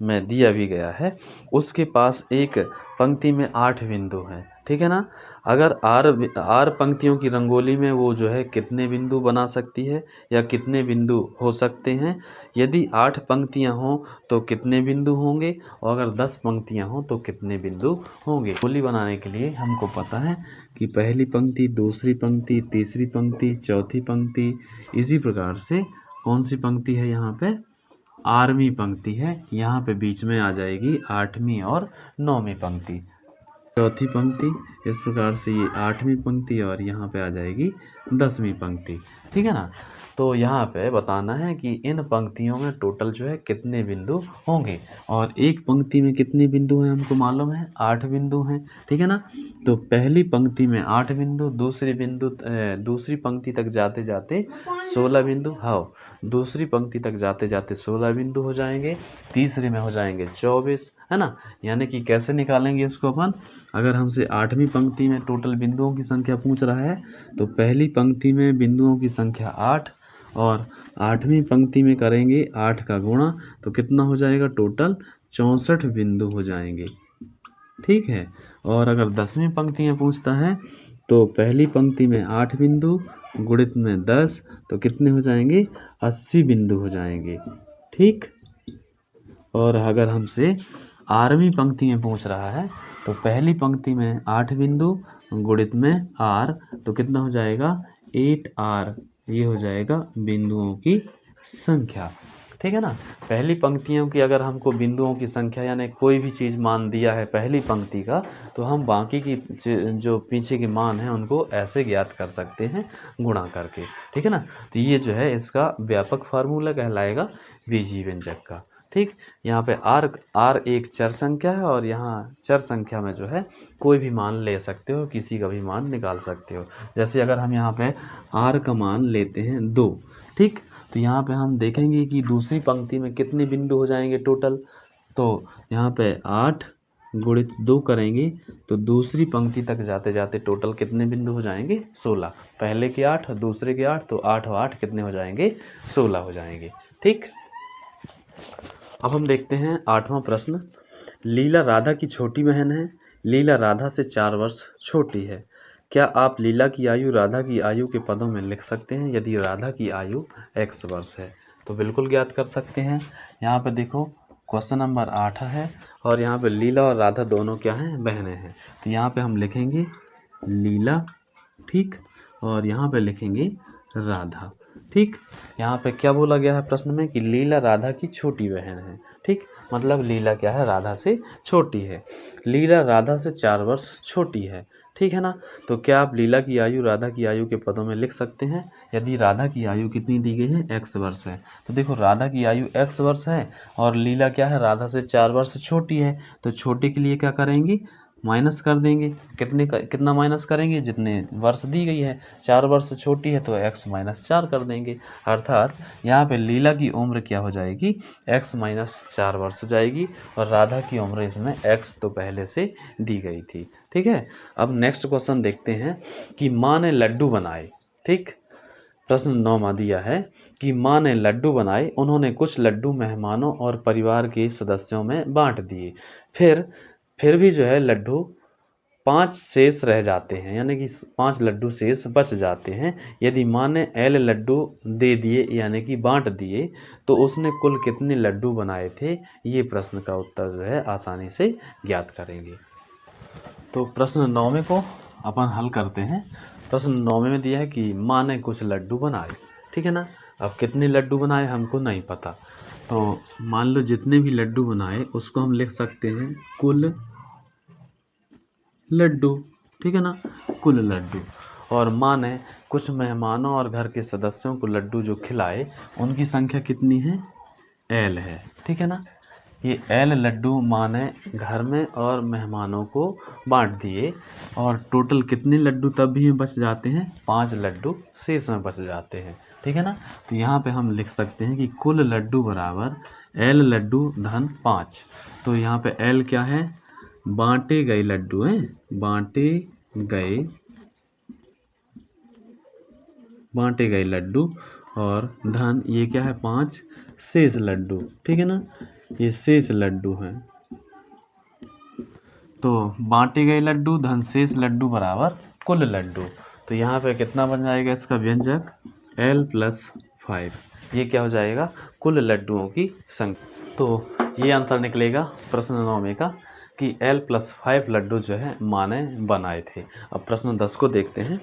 में दिया भी गया है। उसके पास एक पंक्ति में 8 बिंदु हैं। ठीक है ना। अगर आर पंक्तियों की रंगोली में वो जो है कितने बिंदु बना सकती है या कितने बिंदु हो सकते हैं। यदि 8 पंक्तियां हों तो कितने बिंदु होंगे, और अगर 10 पंक्तियां हों तो कितने बिंदु होंगे। रंगोली बनाने के लिए हमको पता है कि पहली पंक्ति, दूसरी पंक्ति, तीसरी पंक्ति, चौथी पंक्ति, इसी प्रकार से कौन सी पंक्ति है यहाँ पे, 8वीं पंक्ति है। यहाँ पे बीच में आ जाएगी 8वीं और 9वीं पंक्ति। चौथी पंक्ति, इस प्रकार से ये 8वीं पंक्ति और यहाँ पे आ जाएगी 10वीं पंक्ति। ठीक है ना। तो यहाँ पे बताना है कि इन पंक्तियों में टोटल जो है कितने बिंदु होंगे, और एक पंक्ति में कितने बिंदु हैं हमको मालूम है, 8 बिंदु हैं। ठीक है ना। तो पहली पंक्ति में 8 बिंदु, दूसरी पंक्ति तक जाते जाते 16 बिंदु, हाँ दूसरी पंक्ति तक जाते जाते 16 बिंदु हो जाएंगे, तीसरे में हो जाएंगे 24, है ना। यानी कि कैसे निकालेंगे इसको अपन, अगर हमसे 8वीं पंक्ति में टोटल बिंदुओं की संख्या पूछ रहा है तो पहली पंक्ति में बिंदुओं की संख्या 8 और 8वीं पंक्ति में करेंगे 8 का गुणा, तो कितना हो जाएगा, टोटल 64 बिंदु हो जाएंगे। ठीक है। और अगर 10वीं पंक्ति में पूछता है तो पहली पंक्ति में 8 बिंदु गुणित में 10, तो कितने हो जाएंगे, 80 बिंदु हो जाएंगे। ठीक। और अगर हमसे 8वीं पंक्ति में पूछ रहा है तो पहली पंक्ति में 8 बिंदु गुणित में r, तो कितना हो जाएगा, 8r, ये हो जाएगा बिंदुओं की संख्या। ठीक है ना। पहली पंक्तियों की अगर हमको बिंदुओं की संख्या यानी कोई भी चीज़ मान दिया है पहली पंक्ति का, तो हम बाकी की जो पीछे के मान हैं उनको ऐसे ज्ञात कर सकते हैं गुणा करके। ठीक है ना। तो ये जो है इसका व्यापक फार्मूला कहलाएगा बीजीय व्यंजक का। ठीक। यहाँ पे आर एक चर संख्या है और यहाँ चर संख्या में जो है कोई भी मान ले सकते हो, किसी का भी मान निकाल सकते हो। जैसे अगर हम यहाँ पे आर का मान लेते हैं 2, ठीक, तो यहाँ पे हम देखेंगे कि दूसरी पंक्ति में कितने बिंदु हो जाएंगे टोटल। तो यहाँ पे 8 गुणित 2 करेंगे तो दूसरी पंक्ति तक जाते जाते टोटल कितने बिंदु हो जाएंगे, 16। पहले के 8 दूसरे के 8, तो 8 और 8 कितने हो जाएंगे, 16 हो जाएंगे। ठीक। अब हम देखते हैं 8वां प्रश्न। लीला राधा की छोटी बहन है। लीला राधा से 4 वर्ष छोटी है। क्या आप लीला की आयु राधा की आयु के पदों में लिख सकते हैं यदि राधा की आयु x वर्ष है। तो बिल्कुल ज्ञात कर सकते हैं। यहाँ पे देखो क्वेश्चन नंबर 8 है और यहाँ पे लीला और राधा दोनों क्या हैं, बहनें हैं। तो यहाँ पे हम लिखेंगे लीला, ठीक, और यहाँ पे लिखेंगे राधा। ठीक। यहाँ पे क्या बोला गया है प्रश्न में कि लीला राधा की छोटी बहन है। ठीक, मतलब लीला क्या है, राधा से छोटी है। लीला राधा से 4 वर्ष छोटी है। ठीक है ना। तो क्या आप लीला की आयु राधा की आयु के पदों में लिख सकते हैं यदि राधा की आयु कितनी दी गई है, x वर्ष है। तो देखो राधा की आयु x वर्ष है और लीला क्या है, राधा से 4 वर्ष छोटी है। तो छोटे के लिए क्या करेंगे, माइनस कर देंगे। कितना माइनस करेंगे, जितने वर्ष दी गई है। 4 वर्ष छोटी है तो x - 4 कर देंगे। अर्थात यहाँ पे लीला की उम्र क्या हो जाएगी, x - 4 वर्ष हो जाएगी और राधा की उम्र इसमें x तो पहले से दी गई थी। ठीक है। अब नेक्स्ट क्वेश्चन देखते हैं कि माँ ने लड्डू बनाए। ठीक, प्रश्न 9वां दिया है कि माँ ने लड्डू बनाए, उन्होंने कुछ लड्डू मेहमानों और परिवार के सदस्यों में बांट दिए। फिर भी जो है लड्डू 5 शेष रह जाते हैं, यानी कि 5 लड्डू शेष बच जाते हैं। यदि माँ ने L लड्डू दे दिए यानी कि बांट दिए तो उसने कुल कितने लड्डू बनाए थे। ये प्रश्न का उत्तर जो है आसानी से ज्ञात करेंगे। तो प्रश्न 9वें को अपन हल करते हैं। प्रश्न 9वें में दिया है कि माँ ने कुछ लड्डू बनाए। ठीक है ना। अब कितने लड्डू बनाए हमको नहीं पता, तो मान लो जितने भी लड्डू बनाए उसको हम लिख सकते हैं कुल लड्डू। ठीक है ना, कुल लड्डू। और माँ ने कुछ मेहमानों और घर के सदस्यों को लड्डू जो खिलाए उनकी संख्या कितनी है, L है। ठीक है ना। ये L लड्डू माँ ने घर में और मेहमानों को बांट दिए और टोटल कितने लड्डू तब भी बच जाते हैं, 5 लड्डू शेष में बच जाते हैं। ठीक है ना। तो यहाँ पे हम लिख सकते हैं कि कुल लड्डू बराबर L लड्डू धन 5। तो यहाँ पे L क्या है, बांटे गए लड्डू हैं, बांटे गए लड्डू, और धन ये क्या है, 5 शेष लड्डू। ठीक है ना, ये शेष लड्डू हैं। तो बांटे गए लड्डू धन शेष लड्डू बराबर कुल लड्डू। तो यहाँ पे कितना बन जाएगा इसका व्यंजक L+5। ये क्या हो जाएगा, कुल लड्डुओं की संख्या। तो ये आंसर निकलेगा प्रश्न 9 में का कि L+5 लड्डू जो है माँ ने बनाए थे। अब प्रश्न 10 को देखते हैं,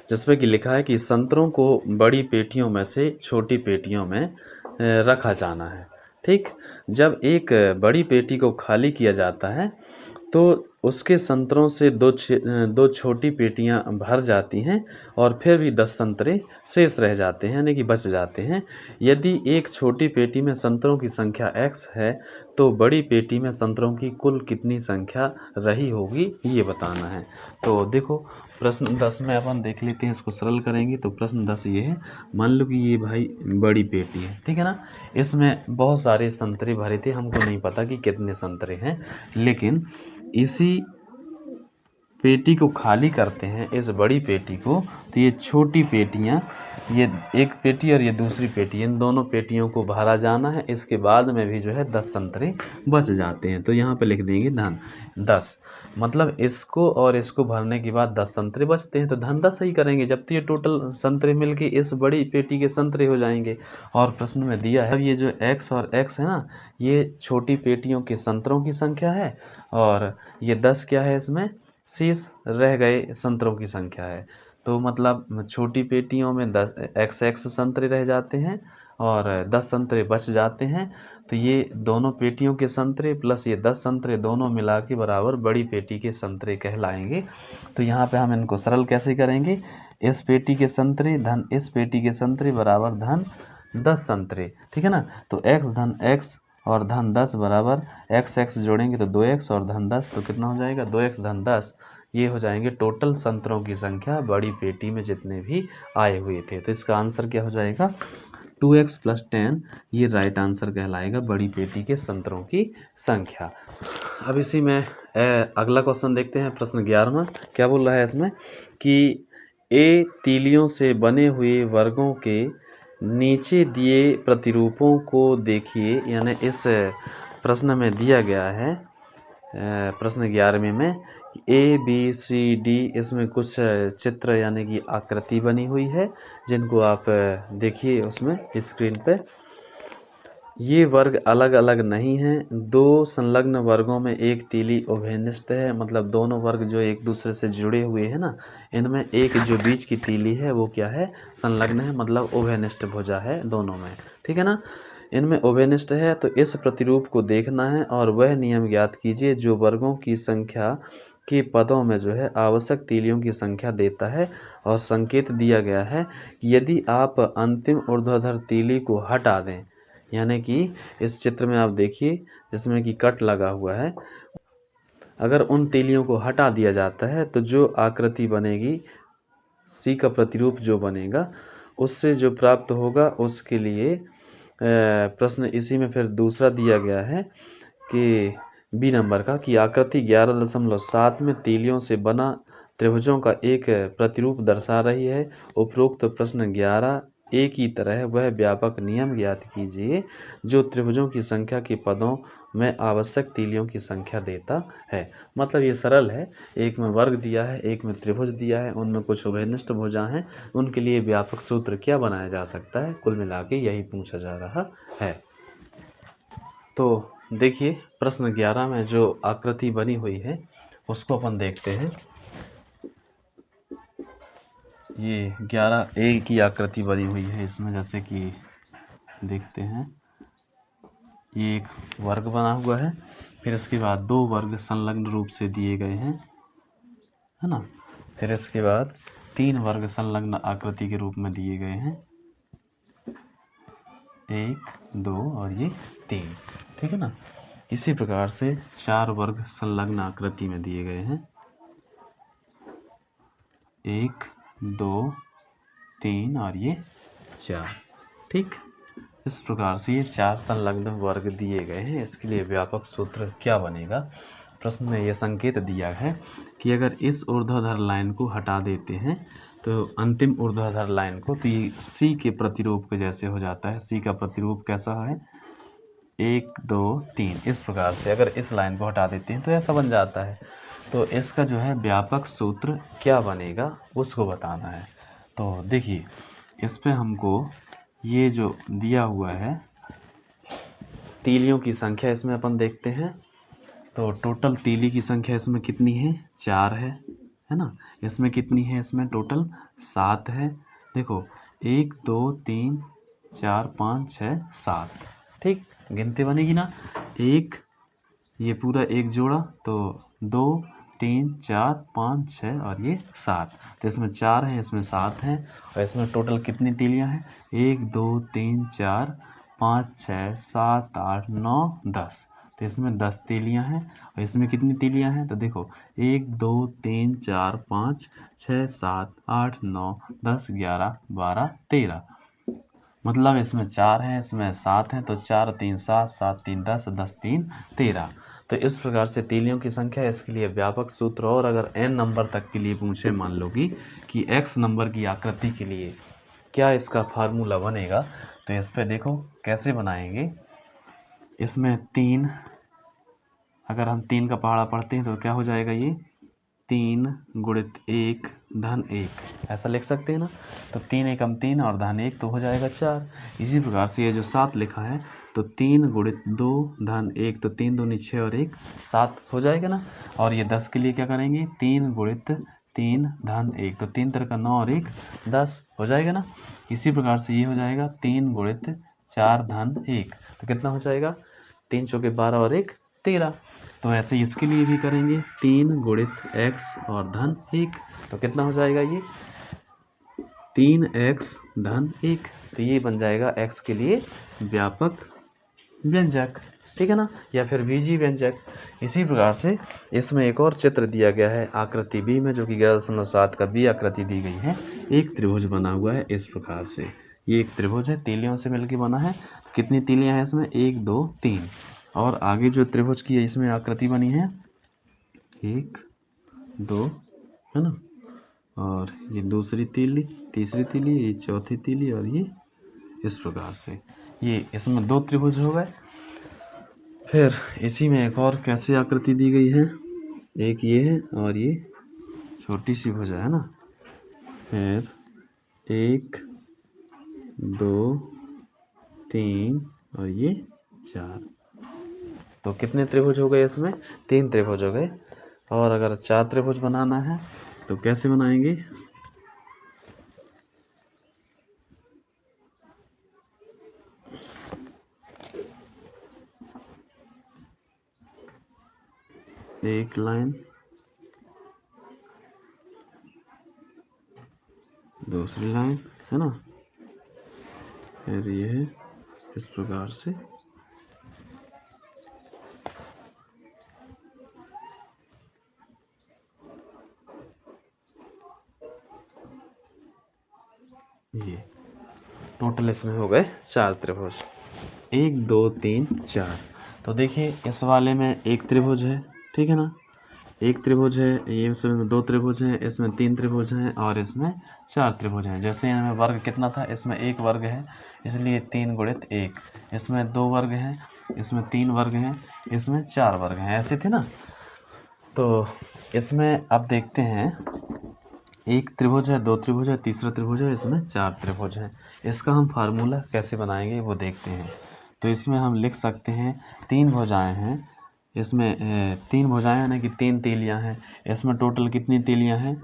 जिसमें कि लिखा है कि संतरों को बड़ी पेटियों में से छोटी पेटियों में रखा जाना है। ठीक, जब एक बड़ी पेटी को खाली किया जाता है तो उसके संतरों से दो छोटी पेटियां भर जाती हैं और फिर भी 10 संतरे शेष रह जाते हैं, यानी कि बच जाते हैं। यदि एक छोटी पेटी में संतरों की संख्या x है तो बड़ी पेटी में संतरों की कुल कितनी संख्या रही होगी, ये बताना है। तो देखो प्रश्न 10 में अपन देख लेते हैं, इसको सरल करेंगे। तो प्रश्न 10 ये है, मान लो कि ये भाई बड़ी पेटी है, ठीक है ना। इसमें बहुत सारे संतरे भरे थे, हमको नहीं पता कि कितने संतरे हैं, लेकिन इसी पेटी को खाली करते हैं, इस बड़ी पेटी को, तो ये छोटी पेटियां, ये एक पेटी और ये दूसरी पेटी, इन दोनों पेटियों को भरा जाना है। इसके बाद में भी जो है 10 संतरे बच जाते हैं। तो यहाँ पे लिख देंगे धन 10, मतलब इसको और इसको भरने के बाद 10 संतरे बचते हैं, तो धन 10 ही करेंगे, जब तो ये टोटल संतरे मिलके इस बड़ी पेटी के संतरे हो जाएंगे। और प्रश्न में दिया है, अब ये जो x और x है ना, ये छोटी पेटियों के संतरों की संख्या है, और ये 10 क्या है, इसमें शेष रह गए संतरों की संख्या है। तो मतलब छोटी पेटियों में 10 x संतरे रह जाते हैं और 10 संतरे बच जाते हैं। तो ये दोनों पेटियों के संतरे प्लस ये 10 संतरे दोनों मिला के बराबर बड़ी पेटी के संतरे कहलाएंगे। तो यहाँ पे हम इनको सरल कैसे करेंगे, इस पेटी के संतरे धन इस पेटी के संतरे बराबर धन 10 संतरे, ठीक है ना। तो x धन x और धन 10 बराबर x जोड़ेंगे तो 2x और धन 10, तो कितना हो जाएगा 2x धन 10। ये हो जाएंगे टोटल संतरों की संख्या बड़ी पेटी में जितने भी आए हुए थे। तो इसका आंसर क्या हो जाएगा 2x + 10, ये राइट आंसर कहलाएगा बड़ी पेटी के संतरों की संख्या। अब इसी में अगला क्वेश्चन देखते हैं, प्रश्न 11वां। क्या बोल रहा है इसमें कि ए तीलियों से बने हुए वर्गों के नीचे दिए प्रतिरूपों को देखिए, यानी इस प्रश्न में दिया गया है प्रश्न 11वें में ABCD, इसमें कुछ चित्र यानी कि आकृति बनी हुई है, जिनको आप देखिए उसमें स्क्रीन पे। ये वर्ग अलग अलग नहीं हैं, दो संलग्न वर्गों में एक तीली उभयनिष्ठ है, मतलब दोनों वर्ग जो एक दूसरे से जुड़े हुए हैं ना, इनमें एक जो बीच की तीली है वो क्या है, संलग्न है, मतलब उभयनिष्ठ भुजा है दोनों में, ठीक है ना। इनमें उभयनिष्ठ है, तो इस प्रतिरूप को देखना है और वह नियम ज्ञात कीजिए जो वर्गों की संख्या के पदों में जो है आवश्यक तीलियों की संख्या देता है। और संकेत दिया गया है कि यदि आप अंतिम ऊर्ध्वाधर तीली को हटा दें, यानी कि इस चित्र में आप देखिए जिसमें कि कट लगा हुआ है, अगर उन तीलियों को हटा दिया जाता है तो जो आकृति बनेगी, सी का प्रतिरूप जो बनेगा, उससे जो प्राप्त होगा उसके लिए प्रश्न इसी में फिर दूसरा दिया गया है कि बी नंबर का, कि आकृति 11.7 में तीलियों से बना त्रिभुजों का एक प्रतिरूप दर्शा रही है। उपरोक्त प्रश्न 11 एक ही तरह है, वह व्यापक नियम ज्ञात कीजिए जो त्रिभुजों की संख्या के पदों में आवश्यक तीलियों की संख्या देता है। मतलब ये सरल है, एक में वर्ग दिया है, एक में त्रिभुज दिया है, उनमें कुछ उभयनिष्ठ भुजा हैं, उनके लिए व्यापक सूत्र क्या बनाया जा सकता है, कुल मिला के यही पूछा जा रहा है। तो देखिए प्रश्न 11 में जो आकृति बनी हुई है उसको अपन देखते हैं। ये 11A की आकृति बनी हुई है इसमें, जैसे कि देखते हैं ये एक वर्ग बना हुआ है, फिर इसके बाद दो वर्ग संलग्न रूप से दिए गए हैं, है ना। फिर इसके बाद 3 वर्ग संलग्न आकृति के रूप में दिए गए हैं, 1 2 और ये 3, ठीक है ना। इसी प्रकार से 4 वर्ग संलग्न आकृति में दिए गए हैं, 1 2 3 और ये 4, ठीक। इस प्रकार से ये 4 संलग्न वर्ग दिए गए हैं। इसके लिए व्यापक सूत्र क्या बनेगा, प्रश्न में यह संकेत दिया है कि अगर इस ऊर्ध्वाधर लाइन को हटा देते हैं तो अंतिम ऊर्ध्वाधर लाइन को, तो ये सी के प्रतिरूप के जैसे हो जाता है। सी का प्रतिरूप कैसा है, 1 2 3 इस प्रकार से अगर इस लाइन को हटा देते हैं तो ऐसा बन जाता है। तो इसका जो है व्यापक सूत्र क्या बनेगा उसको बताना है। तो देखिए इस पे हमको ये जो दिया हुआ है तीलियों की संख्या इसमें अपन देखते हैं। तो टोटल तीली की संख्या इसमें कितनी है 4 है ना। इसमें कितनी है इसमें टोटल 7 है। देखो 1 2 3 4 5 6 7 ठीक गिनती बनेगी ना। एक ये पूरा एक जोड़ा तो 2 3 4 5 6 और ये 7। तो इसमें 4 है इसमें 7 है और इसमें टोटल कितनी तीलियां हैं 1 2 3 4 5 6 7 8 9 10। तो इसमें 10 तीलियां हैं और इसमें कितनी तीलियां हैं तो देखो 1 2 3 4 5 6 7 8 9 10 11 12 13। मतलब इसमें 4 है इसमें 7 है तो 4 3 7 7 3 10 10 3 13। तो इस प्रकार से तीलियों की संख्या इसके लिए व्यापक सूत्र। और अगर n नंबर तक के लिए पूछे मान लो कि x नंबर की आकृति के लिए क्या इसका फार्मूला बनेगा तो इस पे देखो कैसे बनाएंगे। इसमें 3 अगर हम 3 का पहाड़ा पढ़ते हैं तो क्या हो जाएगा ये 3 गुणित 1 धन 1 ऐसा लिख सकते हैं ना। तो 3 एकम 3 और धन 1 तो हो जाएगा 4। इसी प्रकार से ये जो 7 लिखा है तो 3 गुणित 2 धन 1 तो 3 दूनी 6 और 1 7 हो जाएगा ना। और ये 10 के लिए क्या करेंगे 3 गुणित 3 धन 1 तो 3 तरह का 9 और 1 10 हो जाएगा ना। इसी प्रकार से ये हो जाएगा 3 गुणित 4 धन 1 तो कितना हो जाएगा 3 चौके 12 और 1 13। तो ऐसे इसके लिए भी करेंगे 3 गुणित x और धन 1 तो कितना हो जाएगा ये 3x धन 1। तो ये बन जाएगा x के लिए व्यापक व्यंजक ठीक है ना या फिर बीजीय व्यंजक। इसी प्रकार से इसमें एक और चित्र दिया गया है आकृति बी में जो कि 11.7 का बी आकृति दी गई है। एक त्रिभुज बना हुआ है इस प्रकार से। ये एक त्रिभुज है तीलियों से मिलकर बना है। कितनी तीलियां हैं इसमें 1 2 3 और आगे जो त्रिभुज की है इसमें आकृति बनी है 1 2 है ना। और ये दूसरी तीली तीसरी तीली ये चौथी तीली और ये इस प्रकार से ये इसमें 2 त्रिभुज हो गए। फिर इसी में एक और कैसे आकृति दी गई है एक ये है और ये छोटी सी भुजा है ना। फिर 1 2 3 और ये 4 तो कितने त्रिभुज हो गए इसमें 3 त्रिभुज हो गए। और अगर 4 त्रिभुज बनाना है तो कैसे बनाएंगे एक लाइन दूसरी लाइन है ना। फिर ये है इस प्रकार से ये टोटल इसमें हो गए 4 त्रिभुज 1 2 3 4। तो देखिए इस वाले में एक त्रिभुज है ठीक है ना। एक त्रिभुज है ये इसमें 2 त्रिभुज हैं इसमें 3 त्रिभुज हैं और इसमें 4 त्रिभुज हैं। जैसे इनमें वर्ग कितना था इसमें 1 वर्ग है इसलिए 3 गुणित 1। इसमें 2 वर्ग हैं इसमें 3 वर्ग हैं इसमें 4 वर्ग हैं ऐसे थे ना। तो इसमें अब देखते हैं एक त्रिभुज है 2 त्रिभुज है तीसरा त्रिभुज है इसमें 4 त्रिभुज हैं। इसका हम फार्मूला कैसे बनाएंगे वो देखते हैं। तो इसमें हम लिख सकते हैं 3 भुजाएं हैं इसमें 3 भुजाएं यानी कि 3 तीलियां हैं। इसमें टोटल कितनी तीलियां हैं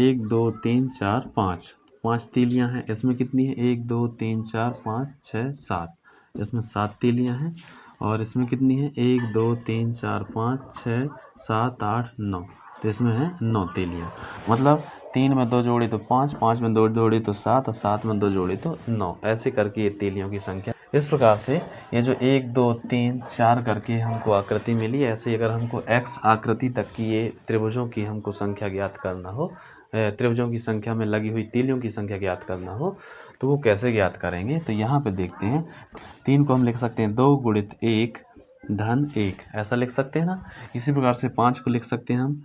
1 2 3 4 5 तीलियां हैं। इसमें कितनी है 1 2 3 4 5 6 7 इसमें 7 तीलियां हैं। और इसमें कितनी है 1 2 3 4 5 6 7 8 9 तो इसमें है 9 तीलियां। मतलब 3 में 2 जोड़ी तो 5 5 में 2 जोड़ी तो 7 और 7 में 2 जोड़ी तो 9 ऐसे करके ये तीलियों की संख्या। इस प्रकार से ये जो 1 2 3 4 करके हमको आकृति मिली ऐसे अगर हमको x आकृति तक की ये त्रिभुजों की हमको संख्या ज्ञात करना हो त्रिभुजों की संख्या में लगी हुई तीलियों की संख्या ज्ञात करना हो तो वो कैसे ज्ञात करेंगे। तो यहाँ पे देखते हैं 3 को हम लिख सकते हैं 2 गुणित 1 धन 1 ऐसा लिख सकते हैं ना। इसी प्रकार से 5 को लिख सकते हैं हम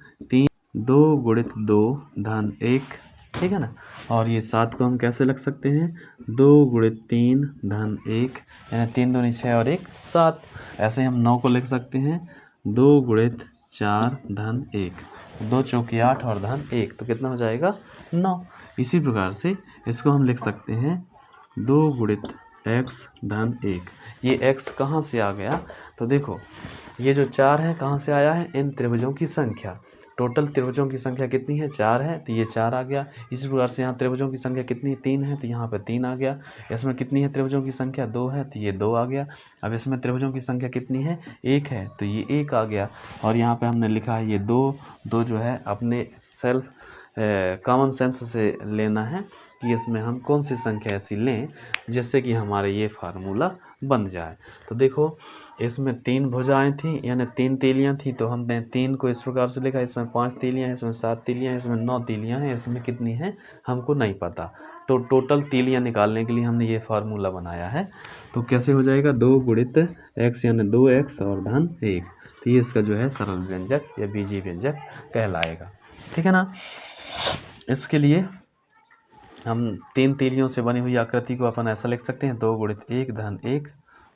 2 गुणित 2 धन 1 ठीक है ना। और ये 7 को हम कैसे लिख सकते हैं, 2 गुणित 3 धन 1, यानी 3 दूनी 6 और 1 7। ऐसे ही हम 9 को लिख सकते हैं, 2 गुणित 4 धन 1, 2 चौकी 8 और धन 1, तो कितना हो जाएगा 9। इसी प्रकार से इसको हम लिख सकते हैं 2 गुणित x धन 1। ये x कहाँ से आ गया, तो देखो ये जो 4 है कहाँ से आया है, इन त्रिभुजों की संख्या। टोटल त्रिभुजों की संख्या कितनी है, 4 है, तो ये 4 आ गया। इसी प्रकार से यहाँ त्रिभुजों की संख्या कितनी, 3 है, तो यहाँ पर 3 आ गया। इसमें कितनी है त्रिभुजों की संख्या, 2 है, तो ये 2 आ गया। अब इसमें त्रिभुजों की संख्या कितनी है, 1 है, तो ये 1 आ गया। और यहाँ पर हमने लिखा है ये 2 जो है अपने सेल्फ कॉमन सेंस से लेना है कि इसमें हम कौन सी संख्या ऐसी लें जिससे कि हमारे ये फार्मूला बन जाए। तो देखो इसमें 3 भुजाएं थीं, यानी 3 तीलियां थीं, तो हमने 3 को इस प्रकार से लिखा, इसमें 5 तीलियां हैं, इसमें 7 तीलियां हैं, इसमें 9 तीलियां हैं, इसमें कितनी है हमको नहीं पता। तो टोटल तीलियां निकालने के लिए हमने ये फार्मूला बनाया है। तो कैसे हो जाएगा, 2 गुणित x यानी 2x और धन 1, तो ये इसका जो है सरल व्यंजक या बीजीय व्यंजक कहलाएगा। ठीक है ना। इसके लिए हम 3 तीलियों से बनी हुई आकृति को अपन ऐसा लिख सकते हैं, 2 गुणित 1 धन 1,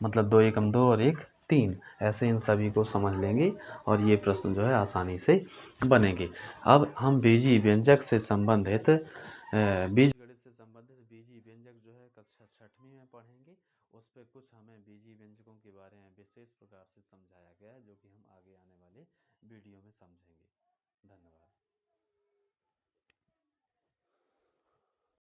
मतलब 2 एकम 2 और 1 3। ऐसे इन सभी को समझ लेंगे और ये प्रश्न जो है आसानी से बनेंगे। अब हम बीजीय व्यंजक से संबंधित बीजगणित से संबंधित बीजीय व्यंजक जो है कक्षा 6वीं में पढ़ेंगे। उस पर कुछ हमें बीजीय व्यंजकों के बारे में विशेष प्रकार से समझाया गया है, जो कि हम आगे आने वाले वीडियो में समझेंगे। धन्यवाद।